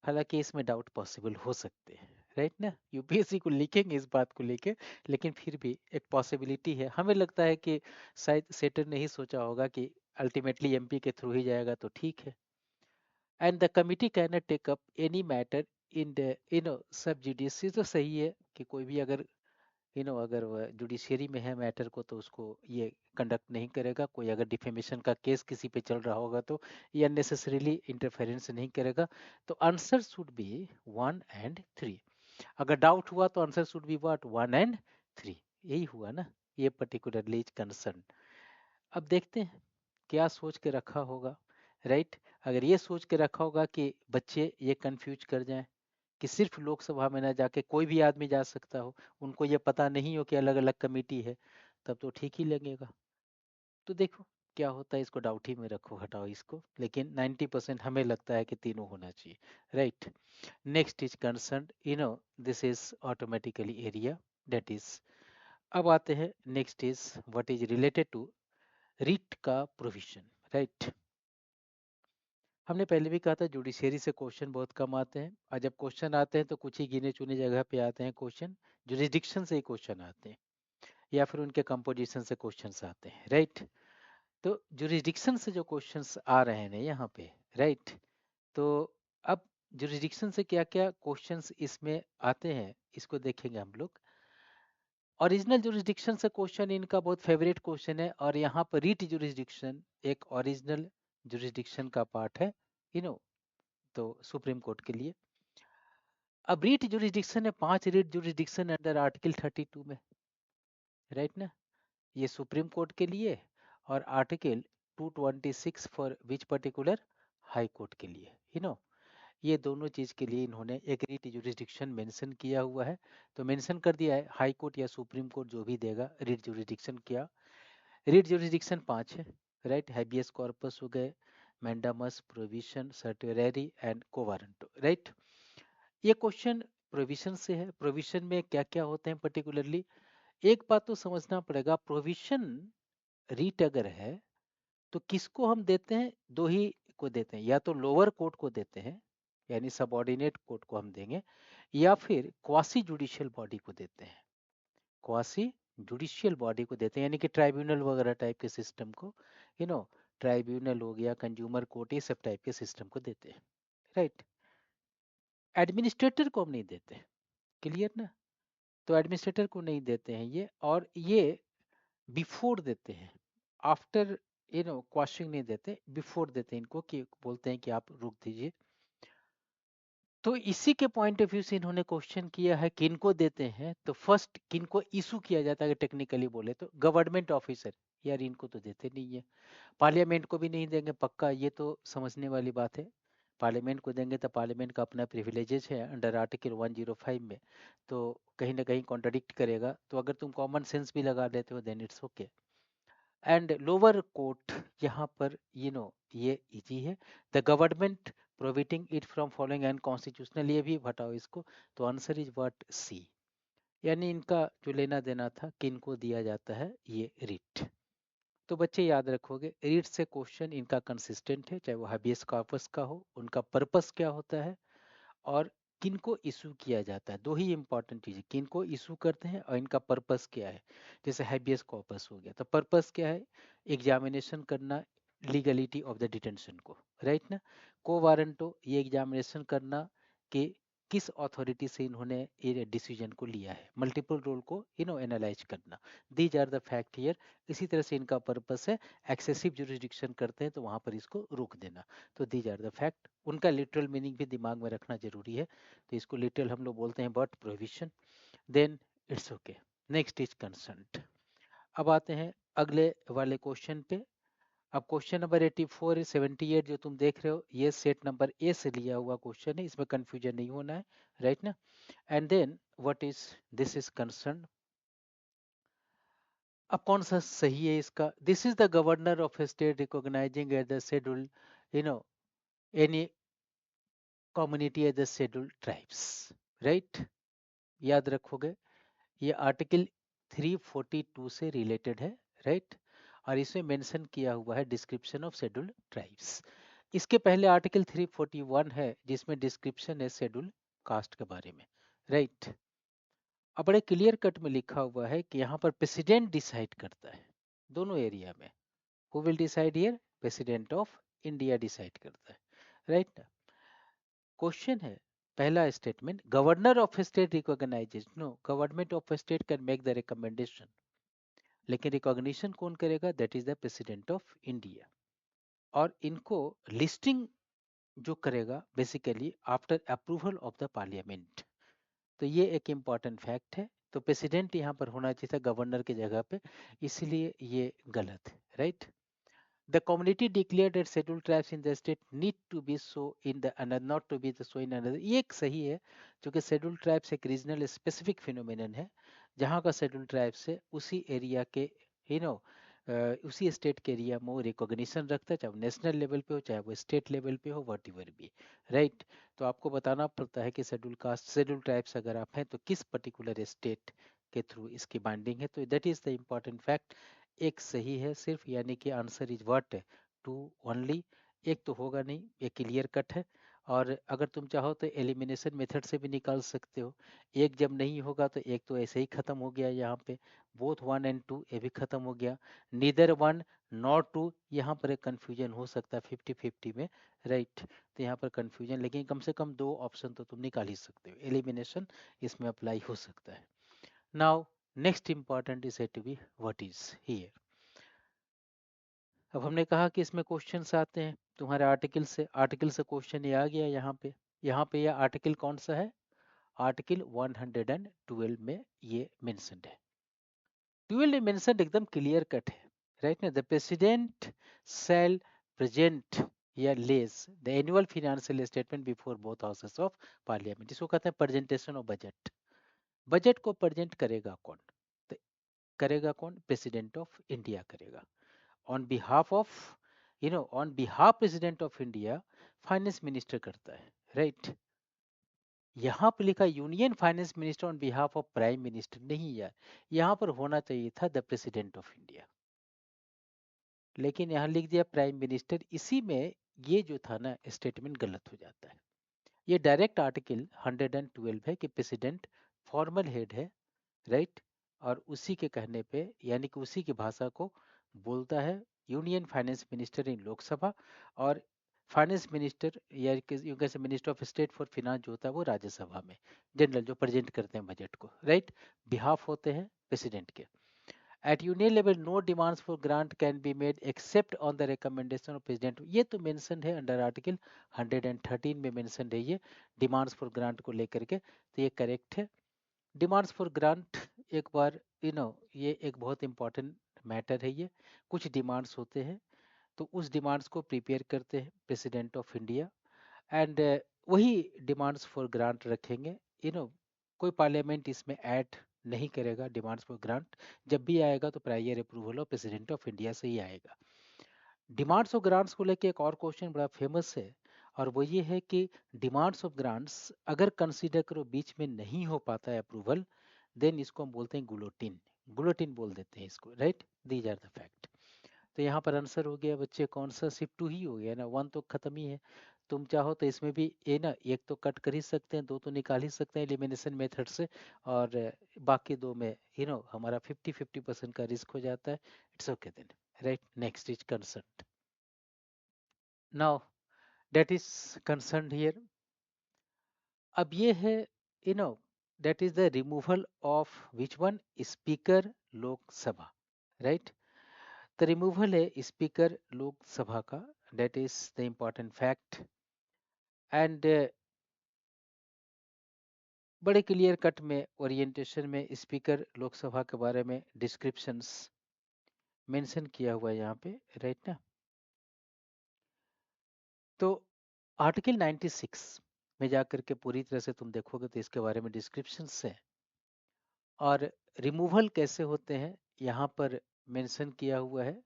हालांकि इसमें डाउट पॉसिबल हो सकते हैं, राइट ना? यूपीएससी को लिखेंगे इस बात को लेके, लेकिन फिर भी एक पॉसिबिलिटी है। हमें लगता है कि शायद सेटर ने ही सोचा होगा कि अल्टीमेटली एमपी के थ्रू ही जाएगा तो ठीक है। And the committee can not take up any matter in the sub judiciary. तो सही है कि कोई भी अगर अगर वह जुडिशियरी में है मैटर को, तो उसको ये कंडक्ट नहीं करेगा। कोई अगर डिफेमेशन का केस किसी पे चल रहा होगा तो ये अननेसेसरीली इंटरफेरेंस नहीं करेगा। तो आंसर शुड बी 1 और 3। अगर डाउट हुआ तो आंसर शुड बी व्हाट, 1 और 3। यही हुआ ना, ये पर्टिकुलरली कंसर्न। अब देखते हैं क्या सोच के रखा होगा, राइट? अगर ये सोच के रखा होगा कि बच्चे ये कंफ्यूज कर जाएं कि सिर्फ लोकसभा में ना जाके कोई भी आदमी जा सकता हो, उनको ये पता नहीं हो कि अलग अलग कमेटी है, तब तो ठीक ही लगेगा। तो देखो क्या होता है, इसको डाउट ही में रखो, हटाओ इसको, लेकिन 90% हमें लगता है कि तीनों होना चाहिए, right? Next is concern, this is automatically area, that is. अब आते हैं next is what is related to writ का प्रोविजन, राइट? हमने पहले भी कहा था जुडिशियरी से क्वेश्चन बहुत कम आते हैं, और जब क्वेश्चन आते हैं तो कुछ ही गिने चुने जगह पे आते हैं क्वेश्चन। जुरिस्डिक्शन से ही क्वेश्चन आते हैं या फिर उनके कंपोजिशन से क्वेश्चंस आते हैं, राइट? तो जुरिस्डिक्शन से जो क्वेश्चंस आ रहे हैं ना यहाँ पे, राइट? तो अब जुरिस्डिक्शन से क्या क्या क्वेश्चंस इसमें आते हैं, इसको देखेंगे हम लोग। ओरिजिनल जुरिस्डिक्शन से क्वेश्चन इनका बहुत फेवरेट क्वेश्चन है, और यहाँ पर रीट जुरिस्डिक्शन एक ओरिजिनल जुरिस्डिक्शन का पार्ट है, यू नो तो सुप्रीम कोर्ट के लिए। अब रीट जुरिस्डिक्शन है 5 रीट जुरिस्डिक्शन अंडर आर्टिकल 32 में, राइट ना? ये सुप्रीम कोर्ट के लिए, और article 226 for which particular high court के लिए, ये दोनों चीज के लिए इन्होंने एक रीट जुरिस्डिक्शन मेंशन किया हुआ है। तो मेंशन कर दिया है, हाई कोर्ट या सुप्रीम कोर्ट जो भी देगा रीट जुरिस्डिक्शन क्या। रीट जुरिस्डिक्शन 5 है, राइट? हैबियस कॉर्पस हो गए, मैंडामस, प्रोविजन, सर्टेरी एंड कोवारंटो, राइट? ये क्वेश्चन प्रोविजन से है। प्रोविजन में क्या क्या होते हैं पर्टिकुलरली, एक बात तो समझना पड़ेगा, प्रोविजन रीट अगर है तो किसको हम देते हैं, दो ही को देते हैं, या तो लोअर कोर्ट को देते हैं, यानी सबऑर्डिनेट कोर्ट को हम देंगे, या फिर क्वासी जुडिशियल बॉडी को देते हैं। क्वासी जुडिशियल बॉडी को देते हैं, यानी कि ट्राइब्यूनल वगैरह टाइप के सिस्टम को, यू नो ट्राइब्यूनल हो गया, कंज्यूमर कोर्ट, ये सब टाइप के सिस्टम को देते हैं, राइट? एडमिनिस्ट्रेटर को हम नहीं देते, क्लियर ना? तो एडमिनिस्ट्रेटर को नहीं देते हैं ये, और ये बिफोर देते हैं, आफ्टर क्वेश्चन नहीं देते, बिफोर देते हैं इनको, कि बोलते हैं कि आप रुक दीजिए। तो इसी के पॉइंट ऑफ व्यू से इन्होंने क्वेश्चन किया है किनको देते हैं, तो फर्स्ट किनको इशू किया जाता है, टेक्निकली बोले तो गवर्नमेंट ऑफिसर, यार इनको तो देते नहीं है। पार्लियामेंट को भी नहीं देंगे पक्का, ये तो समझने वाली बात है। पार्लियामेंट को देंगे तो पार्लियामेंट का अपना प्रिविलेजेस है अंडर आर्टिकल 105 में, तो कहीं ना कहीं कॉन्ट्रडिक्ट करेगा। तो अगर तुम कॉमन सेंस भी लगा लेते हो then it's okay. And lower court, यहाँ पर ये इजी है, the government prohibiting it from following and constitutional, ये भी हटाओ इसको, तो आंसर इज व्हाट, सी। यानी इनका जो लेना देना था, किनको दिया जाता है ये रिट। तो बच्चे याद रखोगे, रीट से क्वेश्चन इनका कंसिस्टेंट है, चाहे वो हैबियस कॉर्पस का हो, उनका पर्पस क्या होता है, और किनको इशू किया जाता है। दो ही इंपॉर्टेंट चीज है, किनको इशू करते हैं और इनका पर्पस क्या है। जैसे हैबियस कॉर्पस हो गया, तो पर्पस क्या है, एग्जामिनेशन करना लीगलिटी ऑफ द डिटेंशन को, राइट ना? को वारंटो, ये एग्जामिनेशन करना कि किस अथॉरिटी से इन्होंने ये डिसीजन को लिया है, मल्टीपल रोल को एनालाइज करना। These are the fact here. इसी तरह से इनका पर्पस है, एक्सेसिव जुरिस्डिक्शन करते हैं तो वहां पर इसको रोक देना। तो दीज आर द फैक्ट। उनका लिटरल मीनिंग भी दिमाग में रखना जरूरी है, तो इसको लिटरल हम लोग बोलते हैं but provision, then it's okay. Next is concerned. अब आते हैं अगले वाले क्वेश्चन पे। अब क्वेश्चन नंबर 84 78 जो तुम देख रहे हो, ये सेट नंबर ए से लिया हुआ क्वेश्चन है, इसमें कंफ्यूजन नहीं होना है, राइट ना? And then what is this is concern. अब कौन सा सही है इसका, this is the governor of a state recognising at the schedule any community as the scheduled tribes, right? याद रखोगे, ये आर्टिकल 342 से रिलेटेड है, राइट। और इसमें मेंशन किया हुआ है डिस्क्रिप्शन ऑफ शेड्यूल्ड ट्राइब्स। इसके पहले आर्टिकल 341 है जिसमें डिस्क्रिप्शन है शेड्यूल कास्ट के बारे में, राइट। अब बड़े क्लियर कट में लिखा हुआ है कि यहाँ पर प्रेसिडेंट डिसाइड करता है दोनों एरिया में। Who will decide here? President of India decide करता है, राइट। क्वेश्चन है पहला statement, governor of state recognises, no, government of state can make the recommendation, लेकिन रिकॉग्निशन कौन करेगा? That is the president of India. और इनको लिस्टिंग जो करेगा basically after approval of the parliament. तो ये एक इम्पॉर्टेंट फैक्ट है। तो प्रेसिडेंट यहाँ पर होना चाहिए था गवर्नर की जगह पे, इसलिए ये गलत है, right. The community declared that scheduled tribes in the state need to be so in the another, not to be the so in another. ये एक सही है, क्योंकि scheduled tribes एक रीजनल स्पेसिफिक फिनोमिनन है। जहाँ का scheduled tribes है उसी एरिया के यू नो उसी स्टेट के एरिया में वो रिकॉग्निशन रखता है, चाहे वो नेशनल लेवल पे हो चाहे वो स्टेट लेवल पे हो, वट एवर भी, राइट। तो आपको बताना पड़ता है कि शेड्यूल कास्ट शेड्यूल ट्राइब्स अगर आप हैं तो किस पर्टिकुलर स्टेट के थ्रू इसकी बाइंडिंग है। तो that is the important fact. एक सही है सिर्फ, यानी कि answer is what? Two only. एक तो होगा नहीं, ये क्लियर कट है। और अगर तुम चाहो तो एलिमिनेशन मेथड से भी निकाल सकते हो। एक जब नहीं होगा तो एक तो ऐसे ही खत्म हो गया यहाँ पे, बोथ 1 और 2 ये भी खत्म हो गया, नीदर 1 नॉट 2, यहाँ पर एक कंफ्यूजन हो सकता है 50-50 में, राइट। तो यहाँ पर कंफ्यूजन, लेकिन कम से कम 2 ऑप्शन तो तुम निकाल ही सकते हो, एलिमिनेशन इसमें अप्लाई हो सकता है। Now next important is to be what is here. अब हमने कहा कि इसमें क्वेश्चंस आते हैं तुम्हारे आर्टिकल से क्वेश्चन ये आ गया यहाँ पे। ये आर्टिकल कौन सा है? आर्टिकल 112 में ये मेंशन्ड है। 12 मेंशन्ड एकदम क्लियर कट है, राइट ना। द प्रेसिडेंट शैल प्रेजेंट या less the annual financial statement before both houses of parliament. इसको कहते हैं प्रेजेंटेशन ऑफ बजट। बजट को प्रेजेंट करेगा कौन? तो करेगा कौन? प्रेसिडेंट ऑफ इंडिया करेगा। On behalf of on behalf president of India finance minister करता है, राइट। यहाँ पे लिखा union finance minister on behalf of prime minister, नहीं यार, यहाँ पर होना चाहिए था द प्रेसिडेंट ऑफ इंडिया, लेकिन यहाँ लिख दिया प्राइम मिनिस्टर। इसी में ये जो था ना स्टेटमेंट गलत हो जाता है। ये डायरेक्ट आर्टिकल 112 है कि प्रेसिडेंट फॉर्मल हेड है, राइट। और उसी के कहने पे यानी कि उसी की भाषा को बोलता है union finance minister in Lok Sabha, और फाइनेंस मिनिस्टर या यूं कैसे minister of state for finance जो होता है वो राज्यसभा में जनरल जो प्रेजेंट करते हैं बजट को, राइट। बिहाफ होते हैं प्रेसिडेंट के। At union level no demands for grant can be made except on the recommendation of president. ये तो मेंशन है अंडर आर्टिकल 113 में मेंशन है ये डिमांड्स फॉर ग्रांट को लेकर के, तो ये करेक्ट है। डिमांड्स फॉर ग्रांट एक बार ये एक बहुत इंपॉर्टेंट मैटर है। ये कुछ डिमांड्स होते हैं तो उस डिमांड्स को प्रिपेयर करते हैं प्रेसिडेंट ऑफ इंडिया, एंड वही डिमांड्स फॉर ग्रांट रखेंगे। कोई पार्लियामेंट इसमें ऐड नहीं करेगा डिमांड्स फॉर ग्रांट। जब भी आएगा तो prior approval of president of India से ही आएगा। डिमांड्स ऑफ ग्रांट्स को लेके एक और क्वेश्चन बड़ा फेमस है, और वो ये है कि डिमांड्स ऑफ ग्रांट्स अगर कंसीडर करो बीच में नहीं हो पाता है अप्रूवल, देन इसको हम बोलते हैं गुलोटिन। गुलोटिन बोल देते हैं इसको, right. These are the fact. तो यहाँ पर आंसर हो गया बच्चे कौन सा? शिफ्ट टू ही हो गया ना, 1 तो खत्म ही है। तुम चाहो तो इसमें भी ये ना एक तो कट कर ही सकते हैं, 2 तो निकाल ही सकते हैं एलिमिनेशन मेथड से, और बाकी 2 में हमारा 50-50% का रिस्क हो जाता है। It's okay then, right. Next is concern. Now that is concerned here। अब ये है you know that is the removal of which one? Speaker Lok Sabha, right. तो रिमूवल है स्पीकर लोक सभा का, that is the important fact। And बड़े clear cut में orientation में स्पीकर लोकसभा के बारे में डिस्क्रिप्शंस मेंशन किया हुआ है यहाँ पे, राइट ना। तो आर्टिकल 96 में जाकर के पूरी तरह से तुम देखोगे तो इसके बारे में डिस्क्रिप्शंस है, और रिमूवल कैसे होते हैं यहाँ पर मेंशन किया हुआ है।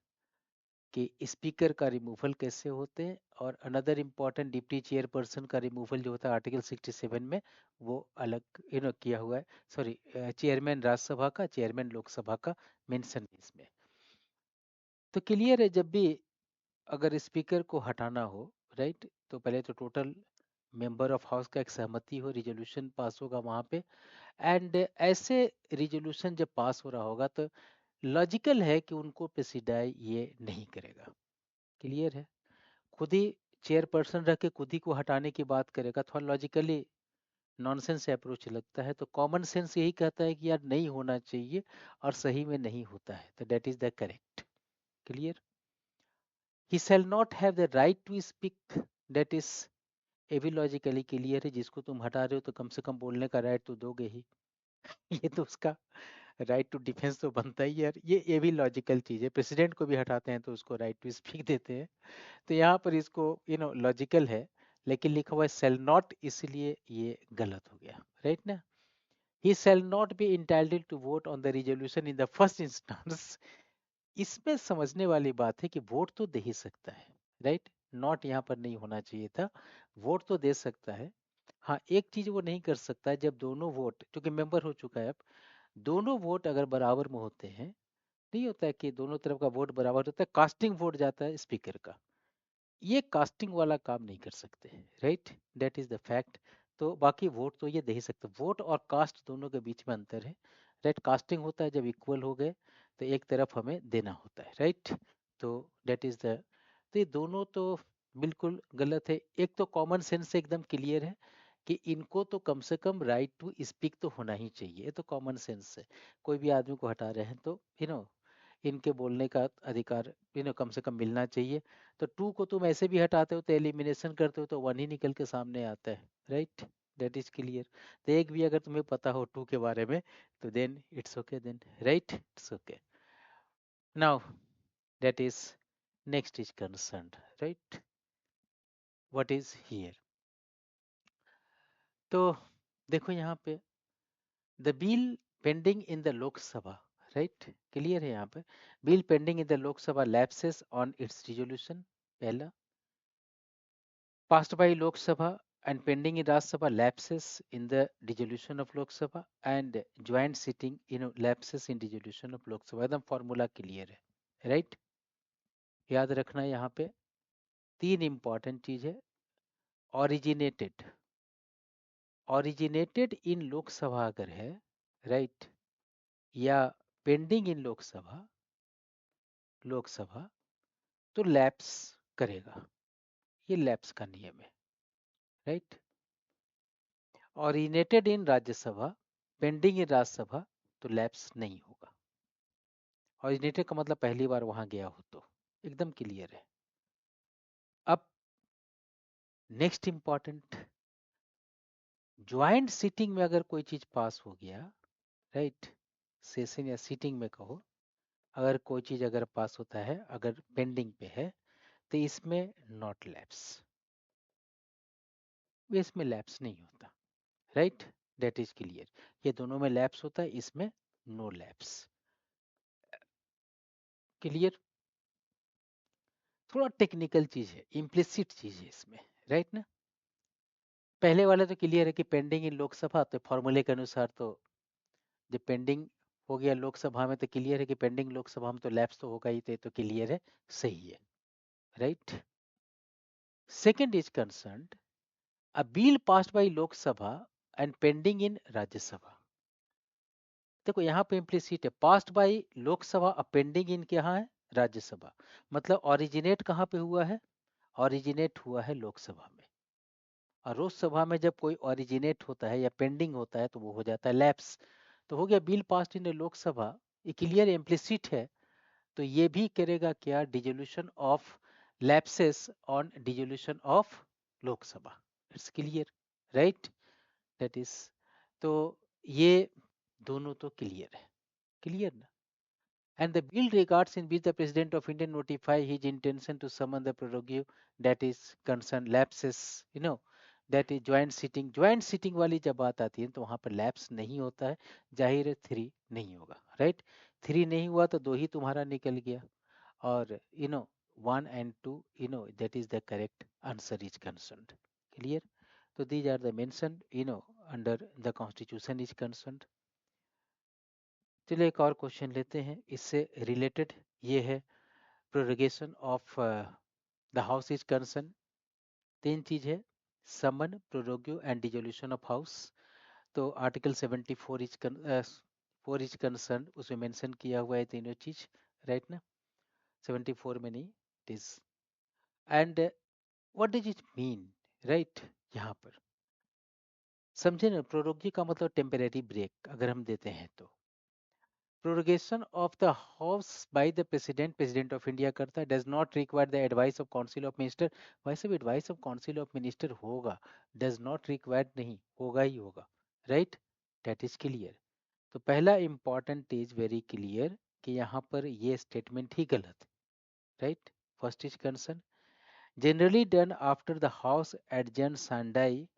कि स्पीकर का रिमूवल कैसे होते हैं, और अनदर इम्पॉर्टेंट डिप्टी चेयरपर्सन का रिमूवल जो होता है आर्टिकल 67 में वो अलग किया हुआ है। सॉरी, चेयरमैन राज्यसभा का, चेयरमैन लोकसभा का मेंशन है इसमें। तो क्लियर है, जब भी अगर स्पीकर को हटाना हो, राइट, तो पहले तो टोटल मेंबर ऑफ हाउस का एक सहमति हो, रिजोल्यूशन पास होगा वहां पे। एंड ऐसे रिजोल्यूशन जब पास हो रहा होगा तो लॉजिकल है कि उनको प्रेसिडाई ये नहीं करेगा। क्लियर है, खुद ही चेयरपर्सन रख के खुद ही को हटाने की बात करेगा, थोड़ा लॉजिकली नॉनसेंस अप्रोच लगता है। तो कॉमन सेंस यही कहता है कि यार नहीं होना चाहिए, और सही में नहीं होता है, तो that is the correct. Clear, he shall not have the right to speak, that is ये भी लॉजिकली क्लियर है। जिसको तुम हटा रहे हो तो कम से कम बोलने का राइट तो दोगे ही। ये तो उसका राइट टू डिफेंस तो बनता ही है यार, ये भी लॉजिकल चीज है। प्रेसिडेंट को भी हटाते हैं तो उसको राइट टू स्पीक देते हैं। तो यहाँ पर इसको लॉजिकल है, लेकिन लिखा हुआ है सेल नॉट, इसलिए ये गलत हो गया, राइट ना। He shall not be entitled to vote on the resolution in the first instance. इसमें समझने वाली बात है कि वोट तो दे ही सकता है, राइट, नॉट यहाँ पर नहीं होना चाहिए था, वोट तो दे सकता है। हाँ, एक चीज वो नहीं कर सकता है, जब दोनों वोट, क्योंकि मेंबर हो चुका है अब, दोनों वोट अगर बराबर में होते हैं, नहीं होता है कि दोनों तरफ का वोट बराबर होता है, कास्टिंग वोट जाता है स्पीकर का, ये कास्टिंग वाला काम नहीं कर सकते, right, that is the fact. तो बाकी वोट तो ये दे ही सकते, वोट और कास्ट दोनों के बीच में अंतर है, राइट। कास्टिंग होता है जब इक्वल हो गए तो एक तरफ हमें देना होता है, राइट। तो दैट इज द, तो ये दोनों तो बिल्कुल गलत है। एक तो कॉमन सेंस से एकदम क्लियर है कि इनको तो कम से कम राइट टू स्पीक तो होना ही चाहिए, ये तो कॉमन सेंस है। कोई भी आदमी को हटा रहे हैं तो इनके बोलने का अधिकार कम से कम मिलना चाहिए। तो टू को तुम ऐसे भी हटाते हो तो एलिमिनेशन करते हो तो वन ही निकल के सामने आता है, राइट, दैट इज क्लियर। तो एक भी अगर तुम्हें पता हो टू के बारे में तो then it's okay, then right, it's okay. Now that is next is concerned, right, what is here. तो देखो यहाँ पे the bill pending in the Lok Sabha, right, clear है यहाँ पे, bill pending in the Lok Sabha lapses on its resolution, पहला, passed by Lok Sabha and pending in Rajya Sabha lapses in the dissolution of Lok Sabha, and joint sitting lapses in dissolution of Lok Sabha, एकदम formula clear है, right. याद रखना यहाँ पे तीन important चीज है। ऑरिजिनेटेड, ऑरिजिनेटेड इन लोकसभा अगर है, राइट, या पेंडिंग इन लोकसभा, लोकसभा, तो लैप्स करेगा, ये लैप्स का नियम है, right. Originated in Rajya Sabha, pending in Rajya Sabha, तो लैप्स नहीं होगा। ऑरिजिनेटेड का मतलब पहली बार वहां गया हो तो, एकदम क्लियर है। अब नेक्स्ट इंपॉर्टेंट, ज्वाइंट सीटिंग में अगर कोई चीज पास हो गया, राइट, सेशन या सीटिंग में कहो, अगर कोई चीज अगर पास होता है, अगर पेंडिंग पे है, तो इसमें नॉट लैप्स, इसमें लैप्स नहीं होता, राइट, दैट इज क्लियर। ये दोनों में लैप्स होता है, इसमें नो लैप्स, क्लियर। थोड़ा टेक्निकल चीज है, इम्प्लिसिट चीज है इसमें, राइट ना। पहले वाला तो क्लियर है कि पेंडिंग इन लोकसभा, तो फॉर्मूले के अनुसार तो जब पेंडिंग हो गया लोकसभा में तो क्लियर है कि पेंडिंग लोकसभा में तो लैप्स तो होगा ही, तो क्लियर है, सही है, right. Second is concerned a bill passed by Lok Sabha and pending in Rajya Sabha. देखो यहाँ पे इम्प्लिसिट है, पास्ड बाय लोकसभा और पेंडिंग इन क्या है, राज्यसभा, मतलब ओरिजिनेट कहाँ पे हुआ है, ओरिजिनेट हुआ है लोकसभा में। और लोकसभा में जब कोई ओरिजिनेट होता है या पेंडिंग होता है तो वो हो जाता है लैप्स। तो हो गया बिल पास्ड इन लोकसभा, ये क्लियर इम्प्लिसिट है। तो ये भी करेगा क्या, dissolution of lapses on dissolution of Lok Sabha, it's clear, right, that is. तो ये दोनों तो क्लियर है, क्लियर ना। And the bill regards in which the President of India notify his intention to summon the prerogative that is concerned lapses, that is joint sitting, joint sitting वाली जब बात आती है तो वहां पर लैप्स नहीं होता है, जाहिर है थ्री नहीं होगा, राइट। थ्री नहीं हुआ तो दो ही तुम्हारा निकल गया, और 1 and 2, that is the correct answer is concerned. Clear? So these are the mentioned, under the constitution is concerned. चलिए एक और क्वेश्चन लेते हैं इससे रिलेटेड, ये है prorogation of the house is concern. तीन चीज है, समन, प्रोरोग्यू एंड डिजोल्यूशन ऑफ हाउस। तो आर्टिकल 74 इज 4 इज कंसर्न, उसमें मेंशन किया हुआ है तीनों चीज, राइट ना? 74 में नहीं, it is. And what does it mean, right? यहाँ पर समझे ना, प्रोरोगी का मतलब टेम्परेरी ब्रेक अगर हम देते हैं तो। Prorogation of the house by the president, president of India करता है, does not require the advice of council of minister. वैसे भी advice of council of minister होगा, डज नॉट रिक्वायर्ड नहीं, होगा ही होगा, राइट? That is clear. तो पहला इंपॉर्टेंट इज वेरी क्लियर कि यहाँ पर ये स्टेटमेंट ही गलत, right? First is concern generally done after the house adjourns Sandai.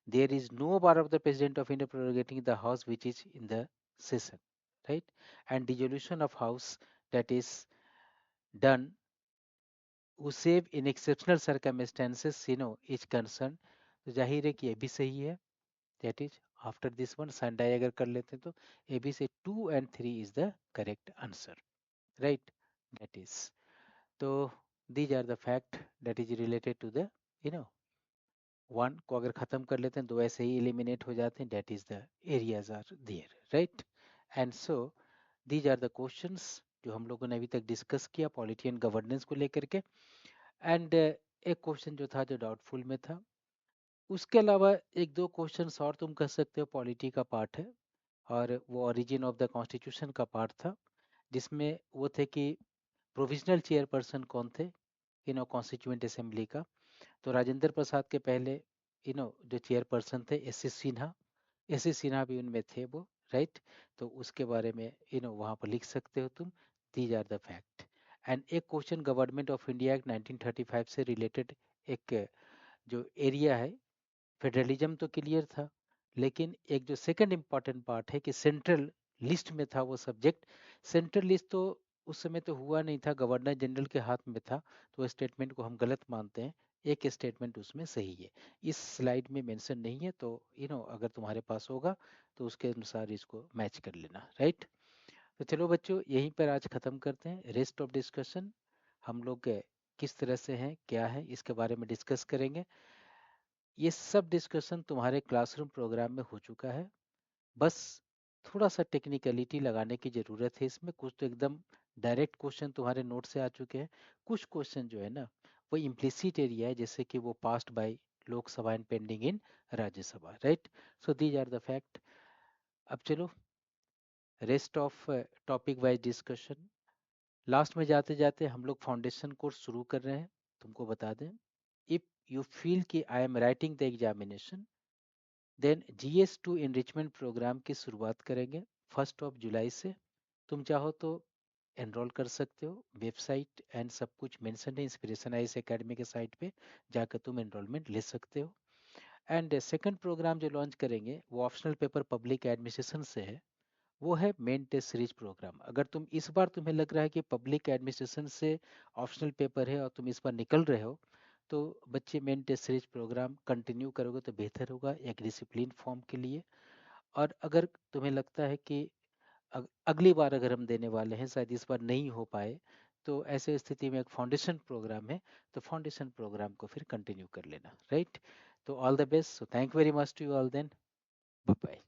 There is no bar of the president of India prorogating the house which is in the session, right? And dissolution of house that is done who save in exceptional circumstances, is concerned. तो जाहिर है कि ये भी सही है, that is after this one Sandai अगर कर लेते हैं तो ए बी से 2 and 3 is the correct answer, right? That is, तो these are the fact that is related to the, you know one को अगर खत्म कर लेते हैं तो ऐसे ही एलिमिनेट हो जाते हैं, that is the areas are there, right? And so these are the questions जो हम लोगों ने अभी तक डिस्कस किया पॉलिटी एंड गवर्नेंस को लेकर के। एंड एक क्वेश्चन जो था जो डाउटफुल में था, उसके अलावा एक दो क्वेश्चंस और तुम कर सकते हो, पॉलिटी का पार्ट है और वो ओरिजिन ऑफ द कॉन्स्टिट्यूशन का पार्ट था, जिसमें वो थे कि प्रोविजनल चेयरपर्सन कौन थे कॉन्स्टिट्यूएंट असेंबली का। तो राजेंद्र प्रसाद के पहले जो चेयरपर्सन थे एस सी सिन्हा भी उनमें थे वो, राइट? तो उसके बारे में वहाँ पर लिख सकते हो तुम, these are the fact. And एक question government of India act 1935 से रिलेटेड, एक जो एरिया है फेडरलिज्म तो क्लियर था, लेकिन एक जो सेकंड इंपॉर्टेंट पार्ट है कि सेंट्रल लिस्ट में था वो सब्जेक्ट। सेंट्रल लिस्ट तो उस समय तो हुआ नहीं था, गवर्नर जनरल के हाथ में था, तो स्टेटमेंट को हम गलत मानते हैं। एक स्टेटमेंट उसमें सही है, इस स्लाइड में मेंशन नहीं है, तो अगर तुम्हारे पास होगा तो उसके अनुसार इसको मैच कर लेना, राइट? तो चलो बच्चों, यहीं पर आज खत्म करते हैं। रेस्ट ऑफ डिस्कशन हम लोग किस तरह से हैं, क्या है, इसके बारे में डिस्कस करेंगे। ये सब डिस्कशन तुम्हारे क्लासरूम प्रोग्राम में हो चुका है, बस थोड़ा सा टेक्निकलिटी लगाने की ज़रूरत है इसमें। कुछ तो एकदम डायरेक्ट क्वेश्चन तुम्हारे नोट से आ चुके हैं, कुछ क्वेश्चन जो है ना वो इम्प्लिसिट एरिया है, जैसे कि वो passed by Lok Sabha and pending in Rajya Sabha, right? So these are the fact. अब चलो rest of topic wise discussion, last में जाते जाते हम लोग फाउंडेशन कोर्स शुरू कर रहे हैं। तुमको बता दें, इफ यू फील कि I am writing the examination, then GS2 enrichment program की शुरुआत करेंगे 1 जुलाई से। तुम चाहो तो एनरोल कर सकते हो, वेबसाइट एंड सब कुछ मेंशन है इंस्पिरेशन आईएएस एकेडमी के साइट पे, जाकर तुम एनरोलमेंट ले सकते हो। एंड सेकंड प्रोग्राम जो लॉन्च करेंगे वो ऑप्शनल पेपर पब्लिक एडमिनिस्ट्रेशन से है, वो है मेन टेस्ट सीरीज प्रोग्राम। अगर तुम इस बार तुम्हें लग रहा है कि पब्लिक एडमिनिस्ट्रेशन से ऑप्शनल पेपर है और तुम इस बार निकल रहे हो, तो बच्चे main test series program continue करोगे तो बेहतर होगा एक डिसिप्लिन फॉर्म के लिए। और अगर तुम्हें लगता है कि अगली बार अगर हम देने वाले हैं, शायद इस बार नहीं हो पाए, तो ऐसे स्थिति में एक फाउंडेशन प्रोग्राम है, तो फाउंडेशन प्रोग्राम को फिर कंटिन्यू कर लेना, राइट? तो all the best, so thank very much to you all, then bye bye.